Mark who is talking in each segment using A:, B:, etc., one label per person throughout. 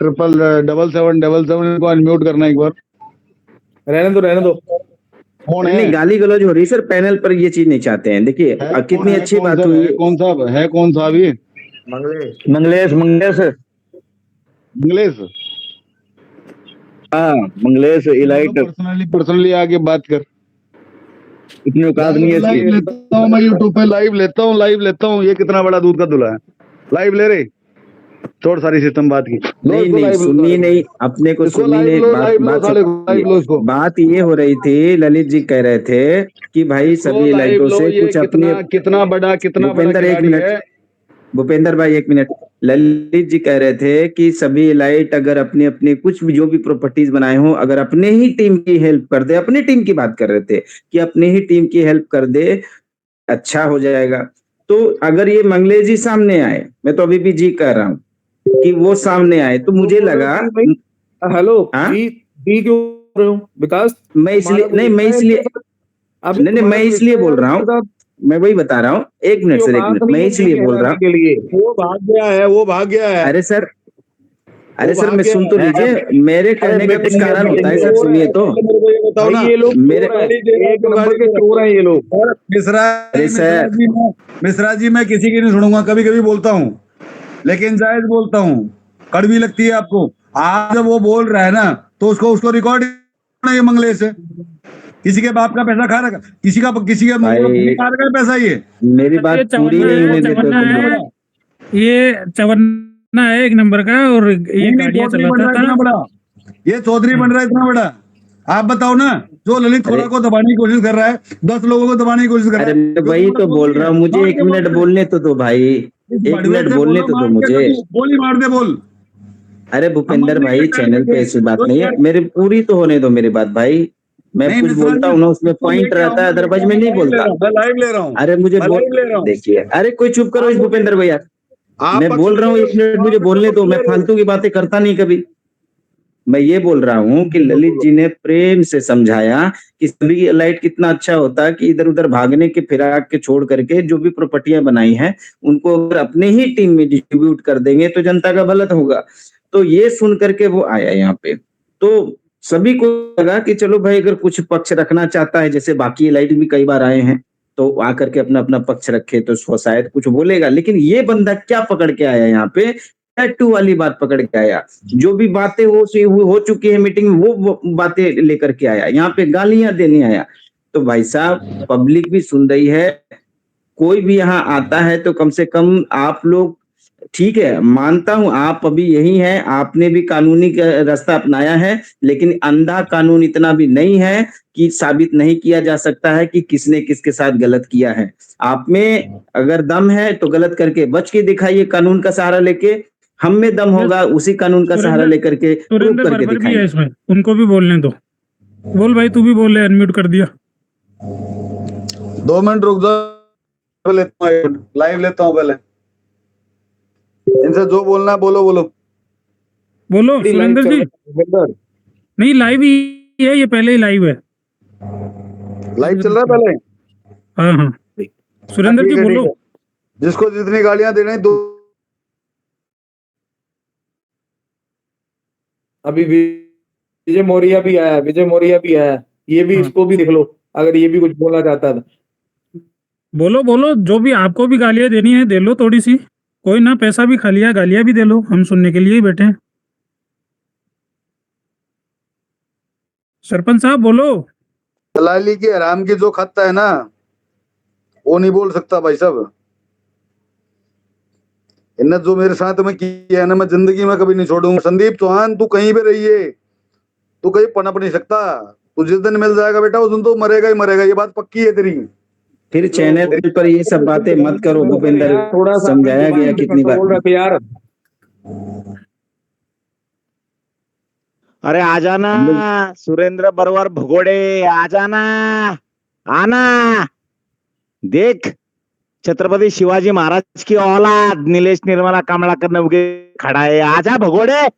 A: 777 को अनम्यूट करना एक बार।
B: रहने दो।
A: कौन है?
C: नहीं, गाली गलौज हो रही सर, पैनल पर ये चीज नहीं चाहते हैं। देखिए कितनी अच्छी बात हुई।
A: कौन सा अभी?
C: मंगलेश हाँ, मंगलेश इलाइट।
A: पर्सनली आके बात कर।
C: इतनी औकात नहीं है
A: लाइव लेता हूँ मैं, यूट्यूब पे लाइव लेता हूँ। ये कितना बड़ा दूध का दूल्हा है, लाइव ले रहे। छोड़ सारी सिस्टम बात की।
C: नहीं सुननी नहीं, अपने को सुननी नहीं। बात ये हो रही थी, ललित जी कह रहे थे कि भाई सभी लाइटों से कुछ अपने
A: कितना बड़ा
C: भूपेंद्र भाई एक मिनट। ललित जी कह रहे थे कि सभी लाइट अगर अपने अपने कुछ भी जो भी प्रॉपर्टीज बनाए हो, अगर अपने ही टीम की हेल्प कर दे, अपनी टीम की बात कर रहे थे कि अपने ही टीम की हेल्प कर दे, अच्छा हो जाएगा। तो अगर ये मंगलेश जी सामने आए, मैं तो अभी भी जी कह रहा हूँ कि वो सामने आए, तो मुझे लगा
B: हेलो जी क्यों बोल रहे हो विकास?
C: मैं इसलिए बोल रहा हूँ, मैं वही बता रहा हूँ। एक मिनट सर, एक मिनट, मैं इसलिए बोल रहा हूँ।
A: वो भाग गया है।
C: अरे सर मैं सुन तो लीजिए, मेरे कहने का कुछ कारण होता है सर, सुनिए तो।
A: बताओ ना,
B: ये लोग
C: मेरे
B: एक नंबर के चोर हैं ये लोग।
A: मिश्रा जी मैं किसी की नहीं सुनूंगा, कभी कभी बोलता हूँ लेकिन जायज बोलता हूँ। कड़वी लगती है आपको। आज जब वो बोल रहा है ना तो उसको रिकॉर्ड, ये मंगलेश है, किसी के बाप का पैसा खा रखा, किसी का खा रखा है पैसा। ये
C: मेरी बात पूरी नहीं होने देते।
D: ये चवन्ना है एक नंबर का, और ये गाड़ियां चलाता था।
A: ये चौधरी बन रहा है इतना बड़ा। आप बताओ ना, जो ललित खोड़ा को दबाने की कोशिश कर रहा है, 10 लोगों को दबाने की कोशिश कर रहा है।
C: वही तो बोल रहा हूँ, मुझे 1 मिनट बोलने तो दो भाई, 1 मिनट बोलने तो दो मुझे।
A: गोली मार दे बोल।
C: अरे भूपेंद्र भाई, चैनल पे ऐसी बात नहीं है, मेरी पूरी तो होने दो मेरी बात भाई। मैं कुछ बोलता हूँ ना, उसमें पॉइंट रहता है, अदरवाइज मैं नहीं बोलता।
A: लाइव ले रहा हूँ।
C: अरे मुझे देखिए, अरे कोई चुप करो इस भूपेंद्र भैया, मैं बोल रहा हूँ, 1 मिनट मुझे बोलने दो, मैं फालतू की बातें करता नहीं कभी। मैं ये बोल रहा हूँ कि ललित जी ने प्रेम से समझाया कि सभी लाइट कितना अच्छा होता कि इधर उधर भागने के फिराक के छोड़ करके जो भी प्रॉपर्टियां बनाई हैं उनको अगर अपने ही टीम में डिस्ट्रीब्यूट कर देंगे तो जनता का भला होगा। तो ये सुन करके वो आया यहाँ पे, तो सभी को लगा कि चलो भाई, अगर कुछ पक्ष रखना चाहता है, जैसे बाकी लाइट भी कई बार आए हैं, तो आकर के अपना अपना पक्ष रखे तो शायद कुछ बोलेगा। लेकिन ये बंदा क्या पकड़ के आया यहाँ पे, टैटू वाली बात पकड़ के आया। जो भी बातें हो चुकी है मीटिंग में, वो बातें लेकर के आया, यहाँ पे गालियां देने आया। तो भाई साहब, पब्लिक भी सुन रही है, कोई भी यहाँ आता है तो कम से कम आप लोग, ठीक है मानता हूं आप अभी यही हैं, आपने भी कानूनी रास्ता अपनाया है, लेकिन अंधा कानून इतना भी नहीं है कि साबित नहीं किया जा सकता है कि किसने किसके साथ गलत किया है। आप में अगर दम है तो गलत करके बच के दिखाइए कानून का सहारा लेके, हम में दम होगा उसी कानून का सहारा लेकर के प्रूव करके दिखाइए।
D: इसमें उनको भी बोलने दो। बोल भाई, तू भी बोल ले, अनम्यूट कर दिया।
A: 2 मिनट रुक जाओ, लाइव लेता हूँ पहले। इनसे जो बोलना है बोलो
D: सुरेंद्र जी। नहीं, लाइव ही है ये, पहले ही लाइव है,
A: लाइव चल रहा है पहले।
D: हाँ सुरेंद्र जी बोलो।
A: जिसको जितनी गालियां देने दो।
B: अभी विजय मौर्य भी आया, ये भी इसको भी देख लो, अगर ये भी कुछ बोलना चाहता था।
D: बोलो, जो भी आपको भी गालियां देनी है दे लो थोड़ी सी, कोई ना, पैसा भी खा लिया, गालियां भी दे लो, हम सुनने के लिए ही बैठे हैं। सरपंच साहब बोलो।
A: दलाली की हराम की जो खाता है ना, वो नहीं बोल सकता भाई साहब। इन्हें जो मेरे साथ में किया है ना, मैं जिंदगी में कभी नहीं छोड़ूंगा। संदीप चौहान, तू कहीं भी रहिए, तू कहीं पनप नहीं सकता। तू जिस दिन मिल जाएगा बेटा, उस दिन तो मरेगा ही मरेगा, ये बात पक्की है तेरी।
C: फिर चैनल पर ये सब बातें मत करो भूपेंद्र,
B: थोड़ा
C: समझाया गया कितनी बार।
B: यार
E: अरे आ जाना सुरेंद्र बरवर भगोड़े, आ जाना, आना। देख, छत्रपति शिवाजी महाराज की औलाद नीलेश निर्मला कमलाकर ने उगे खड़ा है, आजा भगोड़े।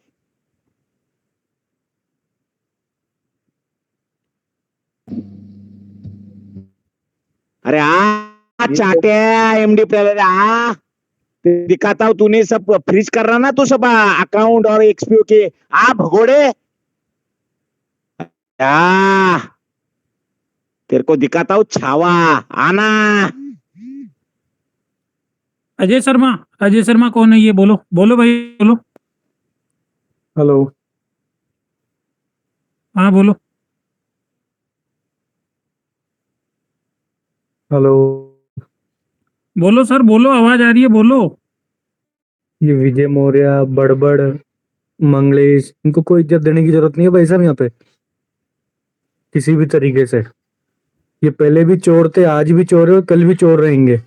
E: अरे आ चाटे एमडी प्लेयर, आ दिखाता हूँ, तूने सब फ्रीज कर रहा ना, तू सब अकाउंट और एक्सपीओ के भगोड़े। तेरे को दिखाता हूँ छावा, आना।
D: अजय शर्मा कौन है ये? बोलो बोलो भाई बोलो।
B: हेलो,
D: हाँ बोलो।
B: हेलो।
D: बोलो सर बोलो, आवाज आ रही है, बोलो।
B: ये विजय मौर्य, बड़बड़, मंगलेश, इनको कोई इज्जत देने की जरूरत नहीं है भाई साहब यहाँ पे, किसी भी तरीके से। ये पहले भी चोर थे, आज भी चोर है और कल भी चोर रहेंगे।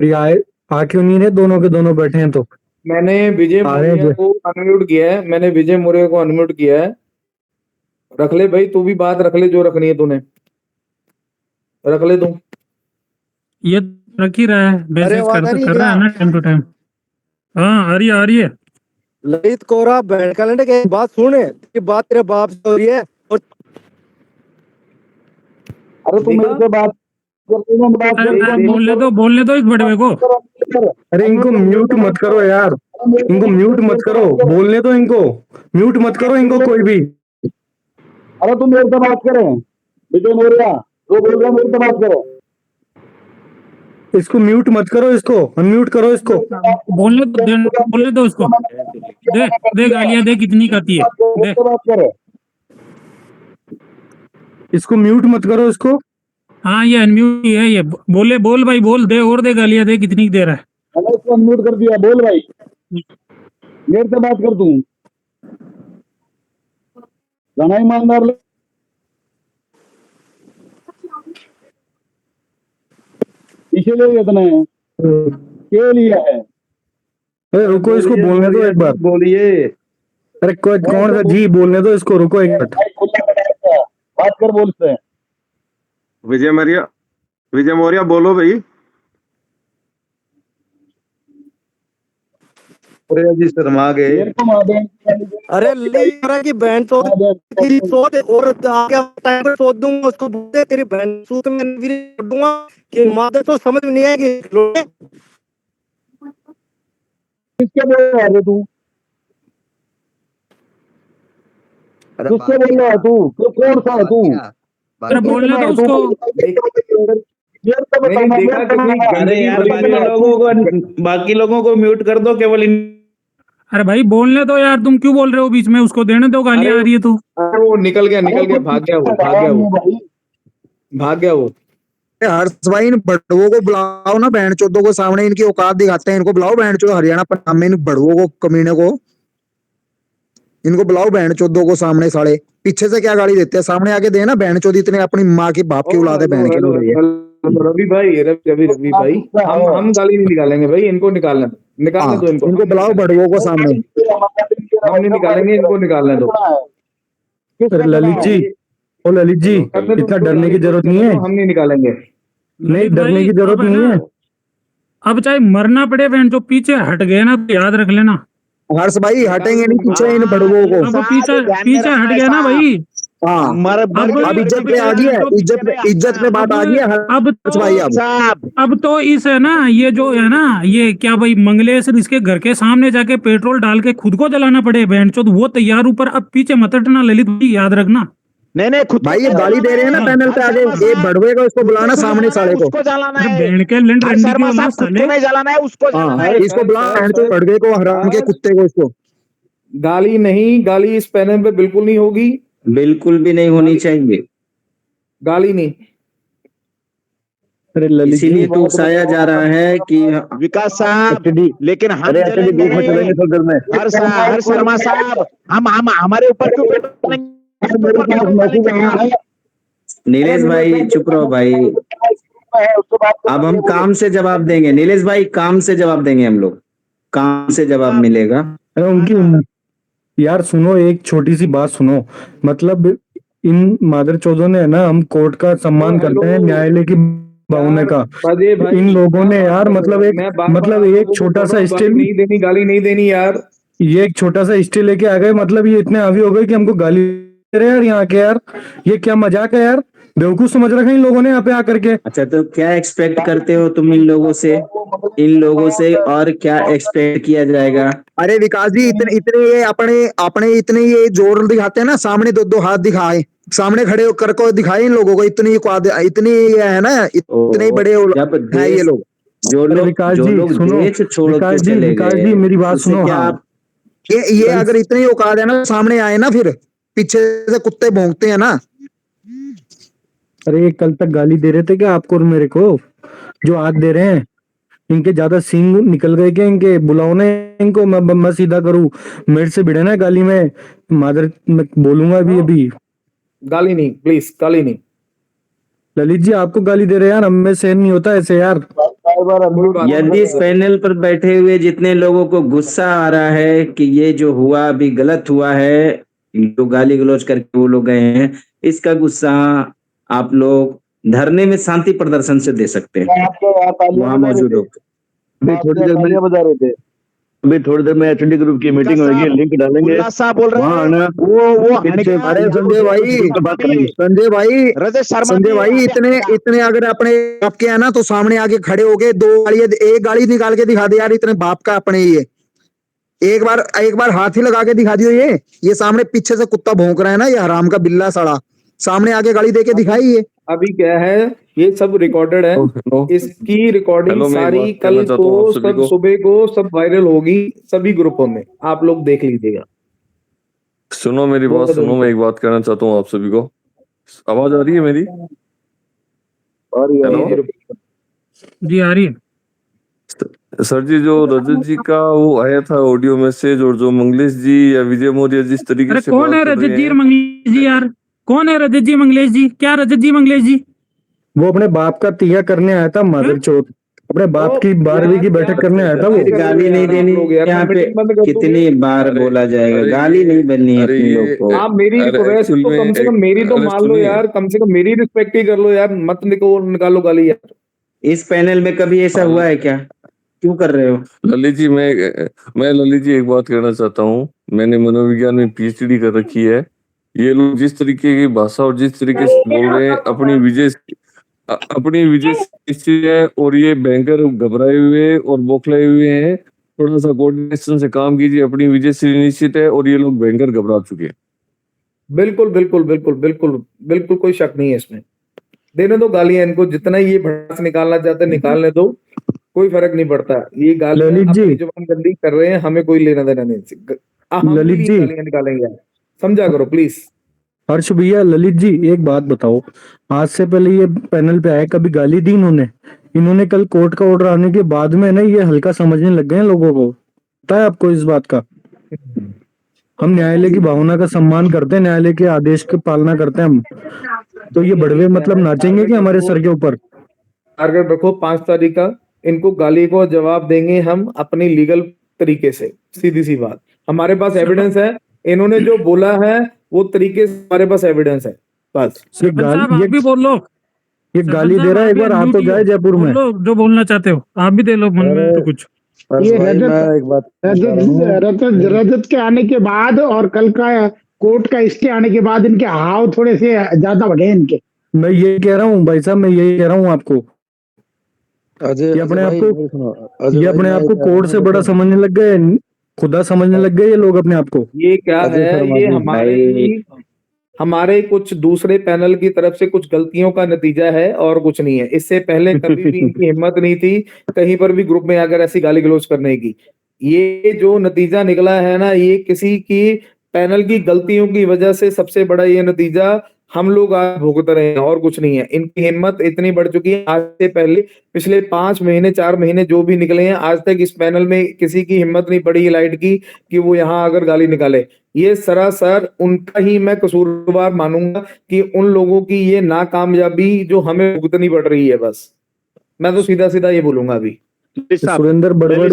B: ये आ क्यों नहीं रहे? दोनों के दोनों बैठे हैं तो।
F: मैंने विजय
B: आ रहे हैं
F: मौर्य को अनम्यूट किया है, मैंने विजय मौर्य को अनम्यूट किया है। रख ले भाई, तू भी बात रख ले, जो रखनी है तूने रख ले तू।
D: ये रख ही रहा है, मैसेज कर रहा है ना टाइम टू टाइम। हाँ आ रही है।
G: ललित कोरा बैंड कैलेंडर की बात सुने, ये बात तेरे बाप से हो रही है। और
A: अरे तुम मेरे से बात
D: बोलने दो इस बड़वे को।
B: अरे इनको म्यूट मत करो यार, इनको म्यूट मत करो, बोलने दो इनको, म्यूट मत करो इनको कोई भी।
A: अरे तुम मेरे से बात करो, विजय मौर्य जो बोल रहा है मेरे से बात करो।
B: इसको म्यूट मत करो, इसको अनम्यूट करो इसको।
D: बोलने दो उसको। दे गालियां दे, कितनी करती है दे।
A: बात करो,
B: इसको म्यूट मत करो इसको।
D: हाँ ये अनम्यूट है ये। बोल भाई बोल, दे और दे गालियां दे, कितनी दे रहा है।
A: मैंने इसको अनम्यूट कर दिया। बोल भाई, मेरे से बात कर तू। गाना ईमानदार ले, इसीलिए इतना है के लिया है।
B: अरे रुको, इसको बोलने दो एक बार।
C: बोलिए।
B: अरे कौन सा जी, बोलने दो इसको, रुको एक मिनट।
A: बात कर, बोलते हैं।
H: विजय मौर्य बोलो भाई।
C: जी शर्मा गए।
G: अरे ललित कोरा की बहन तो सोच, और आगे टाइम पर सोच दूंगा उसको, बोलते तेरी बहन सूत में वीर कर दूंगा कि मादर तो समझ में नहीं आएगी।
A: किसके बोल रहा है तू? किससे बोल रहा है तू? कौन सा है तू?
D: अरे बोलने दो उसको।
C: बाकी लोगों को म्यूट कर दो, केवल
D: अरे भाई बोलने दो यार, तुम क्यों बोल रहे हो बीच में? उसको देने दो, गालियां आ रही है तो।
F: अरे वो निकल गया, भाग गया वो।
I: हर्ष भाई, इन बड़वों को बुलाओ ना, बहन चौदों को सामने, इनकी औकात दिखाते हैं। इनको बुलाओ बहन चौदो, हरियाणा पंजाब में इन बड़वों को, कमीने को, इनको बुलाओ बहन चौदों को सामने। साले पीछे से क्या गाली देते हैं, सामने आके देना। बहन चौदी इतने अपनी माँ की बाप की औलाद है, बहन की हो रही है।
F: रवि भाई हम गाली नहीं निकालेंगे भाई, इनको निकालने दो
I: इनको बुलाओ बड़वों को सामने।
F: हम नहीं निकालेंगे, इनको निकालने दो।
B: ललित जी इतना डरने की जरूरत नहीं है।
F: हम नहीं निकालेंगे।
B: नहीं, डरने की जरूरत नहीं है।
D: अब चाहे मरना पड़े बहन, जो पीछे हट गए ना तो याद रख लेना।
I: हर्ष भाई हटेंगे नहीं पीछे इन बड़वों को।
D: अब पीछे हट गया ना भाई।
I: हाँ, अब इज्जत पे आ गया, इज्जत पे बात आ गया हर्ष भाई।
D: अब तो इस है ना, ये जो है ना, ये क्या भाई मंगलेश, इसके घर के सामने जाके पेट्रोल डाल के खुद को जलाना पड़े बहन चोद, वो तैयार ऊपर। अब पीछे मत हटना ललित भाई, याद रखना।
E: नहीं खुद
I: भाई ये गाली दे रहे हैं ना पैनल पे आगे, ये बड़वे को इसको बुलाना सामने साले को।
E: उसको जलाना है,
D: बहन के लिंड रंडी की औलाद साले।
E: नहीं जलाना है, उसको जलाना है।
I: इसको बुला बड़वे को, हराम के कुत्ते को। इसको
F: गाली नहीं, गाली इस पैनल पे बिल्कुल नहीं होगी,
C: बिल्कुल भी नहीं होनी चाहिए
F: गाली नहीं।
C: इसीलिए तो उकसाया जा रहा है कि
E: विकास साहब, लेकिन हम हर शर्मा साहब, हम हमारे ऊपर क्यों?
C: नीलेश भाई चुप रहो भाई, अब हम काम से जवाब देंगे। नीलेश भाई काम से जवाब देंगे, हम लोग काम से जवाब मिलेगा।
B: उनकी यार सुनो, एक छोटी सी बात सुनो। मतलब इन मादर चौधों ने है ना, हम कोर्ट का सम्मान करते हैं, न्यायालय की भावना का। इन लोगों ने यार मतलब एक छोटा सा स्टिल
F: नहीं देनी, गाली नहीं देनी यार।
B: ये एक छोटा सा स्टिल लेके आ गए, मतलब ये इतने हावी हो गए कि हमको गाली दे रहे यार यहाँ के। यार ये क्या मजाक है यार। बेवकूफ समझ रखा है इन लोगों ने यहाँ पे आकर के।
C: अच्छा, तो क्या एक्सपेक्ट करते हो तुम इन लोगों से और क्या एक्सपेक्ट किया जाएगा?
I: अरे विकास जी, इतने इतने ये अपने अपने इतने ये जोर दिखाते हैं ना, सामने दो दो हाथ दिखाए, सामने खड़े होकर को दिखाए इन लोगों को, इतनी इतनी ये है ना, इतने बड़े
C: जब
I: हैं ये लोग।
C: जो
B: अरे
C: लोग
B: विकास
C: जो
B: जी
C: लोग
B: सुनो,
C: देश छोड़ के
B: विकास जी
C: चले
B: विकास
C: गए,
B: जी मेरी बात
C: उससे
B: सुनो।
C: क्या
B: हाँ
C: आप
I: ये अगर इतनी औकात है ना, सामने आए ना, फिर पीछे से कुत्ते भौंकते हैं ना।
B: अरे कल तक गाली दे रहे थे क्या आपको और मेरे को? जो आज दे रहे हैं इनके ज्यादा सींग निकल गए क्या इनके? बुलाओ ना इनको, मैं सीधा करूं? मेरे से भिड़े ना गाली में, मादर मैं बोलूंगा अभी।
F: गाली नहीं, प्लीज गाली नहीं।
B: ललित जी आपको गाली दे रहे हैं यार, हमें सहन नहीं होता ऐसे यार।
C: यदि इस पैनल पर बैठे हुए जितने लोगों को गुस्सा आ रहा है कि ये जो हुआ अभी गलत हुआ है, जो गाली गलौज करके वो लोग गए हैं, इसका गुस्सा आप लोग धरने में शांति प्रदर्शन से दे सकते हैं वहां मौजूद हो।
A: अभी थोड़ी देर में एचडी ग्रुप की मीटिंग होगी, लिंक डालेंगे
E: उल्लास साहब बोल रहे
A: वहाँ
E: हैं
A: आना।
E: वो
I: अरे संजय भाई,
A: बात करेंगे।
E: रजत शर्मा
I: संजय भाई इतने अगर अपने बाप के है ना, तो सामने आके खड़े हो गए, दो गाड़ी एक गाड़ी निकाल के दिखा दे यार, इतने बाप का अपने। ये एक बार हाथ ही लगा के दिखा दियो। ये सामने पीछे से कुत्ता भौंक रहा है ना, ये हराम का बिल्ला सड़ा, सामने आके गाड़ी दे के दिखाई। ये
F: अभी क्या है, ये सब रिकॉर्डेड है, इसकी रिकॉर्डिंग सारी कल को सब सुबह को सब वायरल होगी सभी ग्रुपों में, आप लोग देख लीजिएगा।
H: सुनो मेरी बात सुनो, मैं एक बात कहना चाहता हूँ आप सभी को। आवाज आ रही है मेरी? हेलो
D: जी आ रही है।
H: सर जी, जो रजत जी का वो आया था ऑडियो मैसेज, और जो मंगलेश जी या विजय मौर्य जिस तरीके
D: अरे
H: से
D: कौन है
H: बात कर
D: रजत
H: रहे
D: जी
H: हैं,
D: और मंगलेश जी यार? कौन है रजत जी मंगलेश जी? क्या रजत जी मंगलेश जी?
B: वो अपने बाप का तिया करने आया था मादर चौथ, अपने बाप की 12वीं की बैठक करने आया था वो।
C: गाली नहीं देनी यहाँ पे, कितनी बार बोला जाएगा, गाली नहीं बननी है अपने लोग को।
F: आप मेरी रिक्वेस्ट तो कम से कम मेरी तो मान लो यार, कम से कम मेरी रिस्पेक्ट ही कर लो यार, मत निकालो गाली यार।
C: इस पैनल में कभी ऐसा हुआ है क्या? क्यों कर रहे हो?
H: ललित जी, मैं ललित जी एक बात कहना चाहता हूँ। मैंने मनोविज्ञान में पीएचडी कर रखी है। ये लोग जिस तरीके की भाषा और जिस तरीके से बोल रहे हैं, अपनी विजय निश्चित है, और ये भयंकर घबराए हुए और बौखलाए हुए हैं। थोड़ा सा कोऑर्डिनेशन से काम कीजिए, अपनी विजय से निश्चित है, और ये लोग भयंकर घबरा चुके हैं।
F: बिल्कुल बिल्कुल बिल्कुल बिल्कुल बिल्कुल कोई शक नहीं है इसमें। देने दो गालियां इनको, जितना ये भड़ास निकालना चाहते हैं निकालने दो, कोई फर्क नहीं पड़ता। ये गालियां
B: ललित जी,
F: अपनी जुबान गंदी कर रहे हैं, हमें कोई लेना देना नहीं। हम
B: ललित
F: भी
B: जी,
F: गालियां निकालेंगे यार, समझा करो प्लीज।
B: हर्ष भैया, ललित जी एक बात बताओ, आज से पहले ये पैनल पे आए, कभी गाली दी इन्होंने कल कोर्ट का ऑर्डर आने के बाद में ना ये हल्का समझने लग गए हैं लोगों को, पता है आपको इस बात का? हम न्यायालय की भावना का सम्मान करते हैं, न्यायालय के आदेश की पालना करते हैं हम, तो ये बड़वे मतलब नाचेंगे कि हमारे सर के ऊपर?
F: टारगेट रखो 5 तारीख का, इनको गाली को जवाब देंगे हम अपनी लीगल तरीके से, सीधी सी बात। हमारे पास एविडेंस है, इन्होंने जो बोला है वो तरीके से हमारे पास एविडेंस है। बस
B: ये
D: आप भी बोल लो,
B: ये गाली दे रहा है, एक बार आ तो जाए जयपुर में।
D: जो बोलना चाहते हो आप भी दे लो मन में तो कुछ।
J: ये रजत के आने के बाद और कल का कोर्ट का स्टे आने के बाद इनके हाव थोड़े से ज्यादा बढ़े इनके।
B: मैं यही कह रहा हूँ भाई साहब, मैं यही कह रहा हूँ आपको, ये अपने आप को कोर्ट से बड़ा समझने लग गए, खुदा समझने लग गए ये लोग अपने आप को।
F: ये क्या है, ये हमारे कुछ दूसरे पैनल की तरफ से कुछ गलतियों का नतीजा है और कुछ नहीं है। इससे पहले कभी भी इनकी हिम्मत नहीं थी कहीं पर भी ग्रुप में आकर ऐसी गाली गलौज करने की। ये जो नतीजा निकला है ना, ये किसी की पैनल की गलतियों की वजह से सबसे बड़ा ये नतीजा हम लोग आज भुगत रहे हैं और कुछ नहीं है। इनकी हिम्मत इतनी बढ़ चुकी है, आज से पहले पिछले 5 महीने 4 महीने जो भी निकले हैं, आज तक इस पैनल में किसी की हिम्मत नहीं पड़ी लाइट की कि वो यहाँ आकर गाली निकाले। ये सरासर उनका ही मैं कसूरवार मानूंगा कि उन लोगों की ये नाकामयाबी जो हमें भुगतनी पड़ रही है। बस मैं तो सीधा सीधा ये बोलूंगा। अभी
B: सुरेंद्र बड़बड़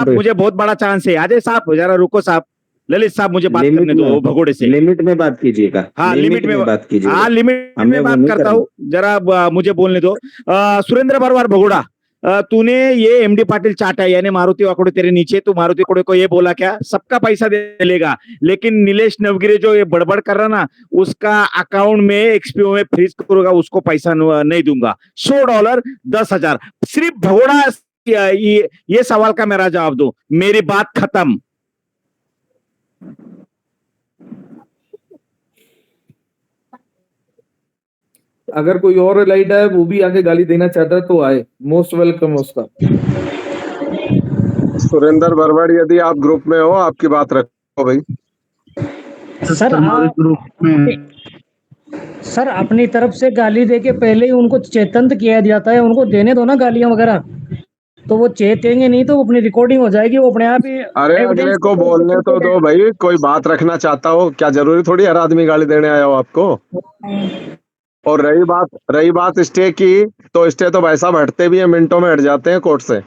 E: मुझे बहुत बड़ा चांस है। अजय साहब जरा रुको साहब, ललित साहब मुझे बात करने दो भगोड़े से।
C: लिमिट में बात कीजिएगा।
E: हाँ लिमिट में बात कीजिएगा। हाँ लिमिट में बात करता हूँ, जरा मुझे बोलने दो। सुरेंद्र बरवार भगोड़ा, तूने ये एमडी पाटिल चाटा यानी मारुति वाकोड़े तेरे नीचे, तू मारुति वाकोड़े को ये बोला क्या सबका पैसा दे लेगा, लेकिन नीलेश नवगिरे जो ये बड़बड़ कर रहा ना उसका अकाउंट में एक्सपीओ में फ्रीज करूंगा, उसको पैसा नहीं दूंगा। $100 10,000 सिर्फ भगोड़ा। ये सवाल का मेरा जवाब दो, मेरी बात खत्म।
F: अगर कोई और लाइट है वो भी आगे गाली देना चाहता है तो आए, मोस्ट वेलकम उसका।
K: सुरेंद्र बरवाड़, यदि आप ग्रुप में हो आपकी बात रखो भाई।
L: सर अपनी तरफ से गाली देके पहले ही उनको चेतन किया जाता है, उनको देने दो ना गालियां वगैरह, तो वो चेतेंगे नहीं तो अपनी रिकॉर्डिंग हो जाएगी, वो अपने आप ही।
K: अरे अगले को बोलने तो दो भाई, कोई बात रखना चाहता हो, क्या जरूरी थोड़ी हर आदमी गाली देने आया हो आपको। और रही बात स्टे की, तो स्टे तो भाई साहब हटते भी है, मिनटों में हट जाते हैं कोर्ट से।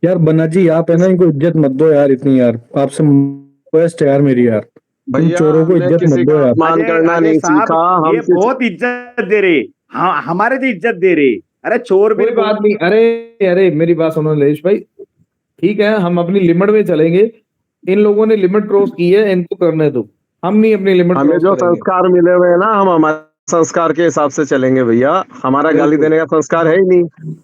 B: यार बन्ना जी आप है ना इनको इज्जत मत दो यार इतनी, यार आपसे रिक्वेस्ट है यार मेरी, यार
K: भैया
B: चोरों को
K: हमने
B: इज्जत
K: किसी
B: मत दो
K: का
B: यार।
K: अपमान करना नहीं सीखा हम।
E: ये बहुत इज्जत दे रहे, हाँ हमारे तो इज्जत दे रहे। अरे चोर भी
F: कोई बात नहीं, अरे मेरी बात सुनो नरेश भाई, ठीक है हम अपनी लिमिट में चलेंगे। इन लोगों ने लिमिट क्रॉस की है, इनको करने दो, हम नहीं अपनी लिमिट
K: हमें जो संस्कार मिले हुए हैं ना, हम हमारे संस्कार के हिसाब से चलेंगे भैया। हमारा गाली देने का संस्कार है ही नहीं।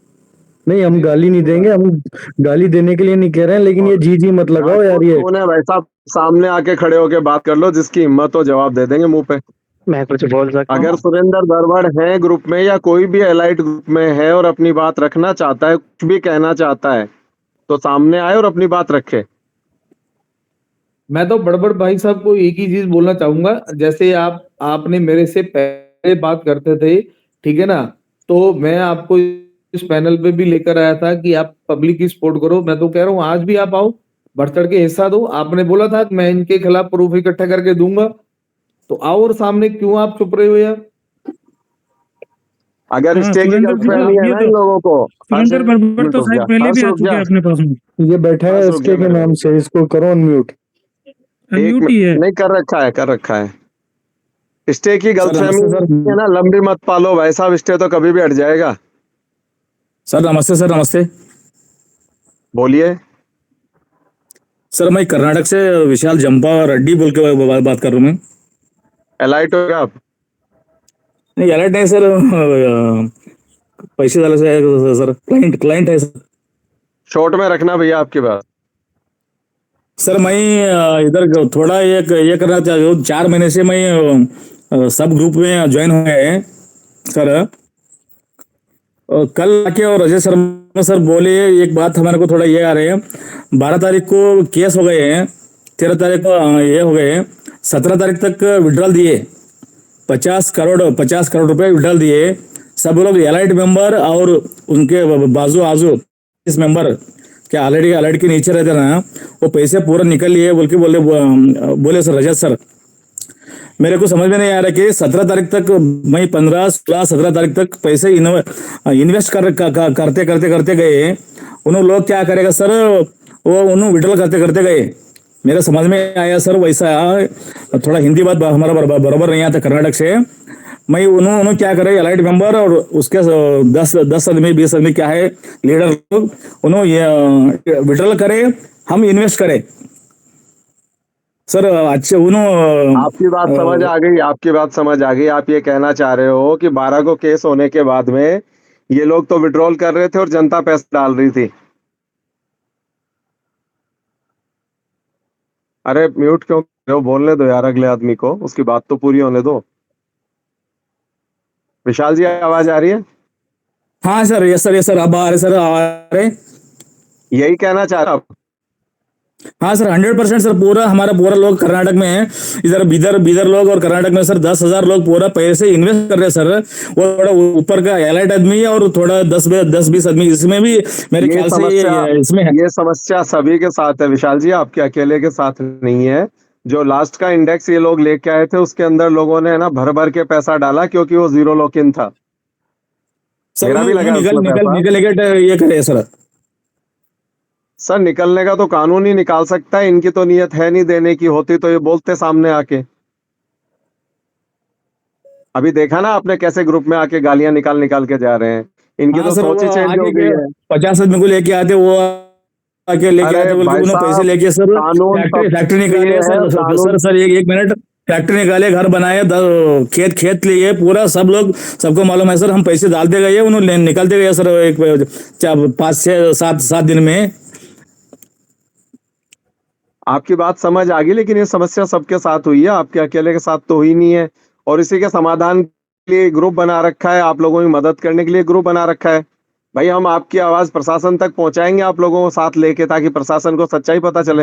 B: नहीं हम गाली नहीं देंगे, हम गाली देने के लिए नहीं कह रहे हैं, लेकिन ये जी मत लगाओ यार। ये
K: भाई साहब सामने आके खड़े होके बात कर लो, जिसकी हिम्मत हो जवाब दे देंगे मुंह पे।
L: मैं कुछ बोल सकता हूं?
K: अगर सुरेंद्र बरवाड़ है ग्रुप में या कोई भी एलाइट ग्रुप में है और अपनी बात रखना चाहता है, कुछ भी कहना चाहता है, तो सामने आए और अपनी बात रखे।
F: मैं तो बड़बड़ भाई साहब को एक ही चीज बोलना चाहूंगा, जैसे आपने मेरे से पहले बात करते थे, ठीक है ना, तो मैं आपको इस पैनल पे भी लेकर आया था कि आप पब्लिक की सपोर्ट करो। मैं तो कह रहा हूँ आज भी आप आओ, बढ़ चढ़ के हिस्सा दो। आपने बोला था कि मैं इनके खिलाफ प्रूफ इकट्ठा करके दूंगा, तो आओ और सामने क्यों आप चुप रहे हो यार।
K: अगर स्टे की गर्लफ्रेंड नहीं है ना इन लोगों को,
D: सुरेंद्र बरबड़ तो शायद पहले भी आ चुके हैं अपने पास में।
B: ये बैठा है इसके के नाम से, इसको करो अनम्यूट।
D: अनम्यूट ही है।
K: नहीं कर रखा है। स्टे की गर्लफ्रेंड है ना, लंबी मत पालो भाई साहब, स्टे तो कभी भी हट जाएगा।
M: सर नमस्ते।
K: बोलिए
M: सर, मैं कर्नाटक से विशाल जंपा रेड्डी बोल के बात कर रहा हूँ। मैं
K: एलाइट हो गया आप?
M: नहीं एलाइट नहीं सर, पैसे वाले से सर, क्लाइंट है सर।
K: शॉर्ट में रखना भैया आपकी बात।
M: सर मैं इधर थोड़ा ये करना चाहता हूँ, 4 महीने से मैं सब ग्रुप में ज्वाइन हुए हैं सर। कल आके और अजय शर्मा सर बोले एक बात हमारे को थोड़ा ये आ रहे हैं, 12 तारीख को केस हो गए हैं, 13 तारीख को ये हो गए, 17 तारीख तक विड्रॉल दिए, 50 करोड़ रुपए विड्रॉल दिए। सब लोग एलाइट मेंबर और उनके बाजू आजू इस मेंबर क्या ऑलरेडी के नीचे रहते ना, वो पैसे पूरा निकल लिए बोल के बोले सर रजत सर। मेरे को समझ में नहीं आ रहा कि 17 तारीख तक मैं 15, 16, 17 तारीख तक पैसे इन्वेस्ट करते गए। उन लोग क्या करेगा सर, वो उन्होंने विड्रॉल करते गए। मेरे समझ में आया सर, वैसा थोड़ा हिंदी बात हमारा बराबर नहीं आता कर्नाटक से। मैं उन्होंने क्या करे, एलाइट मेंबर और उसके 10 आदमी 20 आदमी क्या है लीडर लोग, उन्होंने विड्रॉल करे, हम इन्वेस्ट करें सर। अच्छे उन्होंने
K: आपकी बात समझ आ गई। आप ये कहना चाह रहे हो कि 12 को केस होने के बाद में ये लोग तो विड्रॉल कर रहे थे और जनता पैसा डाल रही थी। अरे म्यूट क्यों कर रहे हो? बोलने दो यार अगले आदमी को, उसकी बात तो पूरी होने दो। विशाल जी आवाज आ रही है?
M: हाँ सर, यस सर, अब आ रहे।
K: यही कहना चाह रहा हूँ।
M: हाँ सर 100% सर, हमारा पूरा लोग कर्नाटक में है, इधर बीदर लोग और कर्नाटक में सर 10,000 लोग पूरा पैसे इन्वेस्ट कर रहे हैं सर। वो थोड़ा ऊपर का एलाइट आदमी है और थोड़ा 10-20 आदमी इसमें भी मेरे ख्याल से इसमें है।
K: ये समस्या सभी के साथ है विशाल जी, आपके अकेले के साथ नहीं है। जो लास्ट का इंडेक्स ये लोग लेके आए थे उसके अंदर लोगों ने ना भर के पैसा डाला, क्योंकि वो 0 लॉक इन था।
M: सर निकल ये करे
K: सर निकलने का तो कानून ही निकाल सकता है, इनकी तो नियत है नहीं देने की, होती तो ये बोलते सामने आके। अभी देखा ना आपने कैसे ग्रुप में आके गालियां निकाल के जा रहे हैं। इनकी
M: हाँ
K: तो
M: सर,
K: सोच ही
M: वो
K: चेंज हो
M: आगे
K: गई
M: के
K: है।
M: 50 आदमी को लेके आते, वो आके लेके
K: अरे
M: आते बोल के
K: भाई
M: उन्होंने पैसे
K: साहब,
M: लेके सर
K: कानून
M: फैक्ट्री
K: सब
M: फैक्ट्री
K: ये
M: निकाले
K: है,
M: सर सर
K: कानून
M: सर एक मिनट, फैक्ट्री निकाले, घर बनाए, खेत लिए पूरा, सब लोग, सबको मालूम है सर, हम पैसे डालते गए, उन्होंने निकलते गए सर, एक 5 6 7 दिन में।
K: आपकी बात समझ आ गई, लेकिन ये समस्या सबके साथ हुई है, आपके अकेले के साथ तो हुई नहीं है। और इसी के समाधान के लिए ग्रुप बना रखा है, आप लोगों की मदद करने के लिए ग्रुप बना रखा है। भाई हम आपकी आवाज प्रशासन तक पहुंचाएंगे, आप लोगों को साथ लेके, ताकि प्रशासन को सच्चाई पता चले।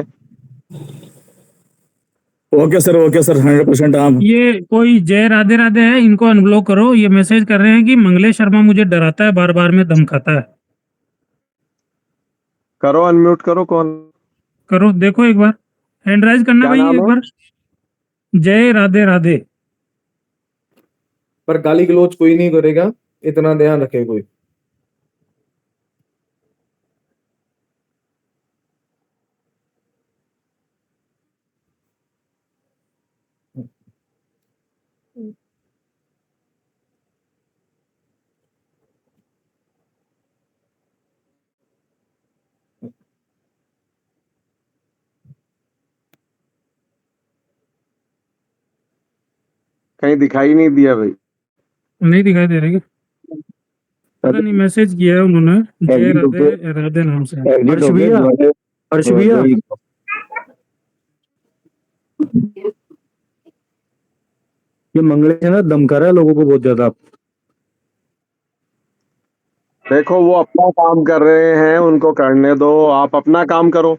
M: ओके सर 100% आप।
D: ये कोई जय राधे राधे है, इनको अनब्लॉक करो। ये मैसेज कर रहे हैं कि मंगलेश शर्मा मुझे डराता है, बार बार में धमकाता है।
K: करो, अनम्यूट करो। कौन?
D: करो, देखो एक बार, हैंड राइज करना
K: क्या
D: भाई
K: नाम
D: एक
K: है?
D: बार। जय राधे राधे।
F: पर गाली गलौज कोई नहीं करेगा, इतना ध्यान रखे कोई।
K: कहीं दिखाई नहीं दिया भाई।
D: नहीं दिखाई दे रही क्या? पता नहीं, मैसेज किया है उन्होंने जय राधे राधे नाम से।
B: हर्ष भैया, हर्ष भैया, ये मंगलेश है ना, धमका रहा है लोगों को बहुत ज्यादा।
K: देखो, वो अपना काम कर रहे हैं, उनको करने दो, आप अपना काम करो।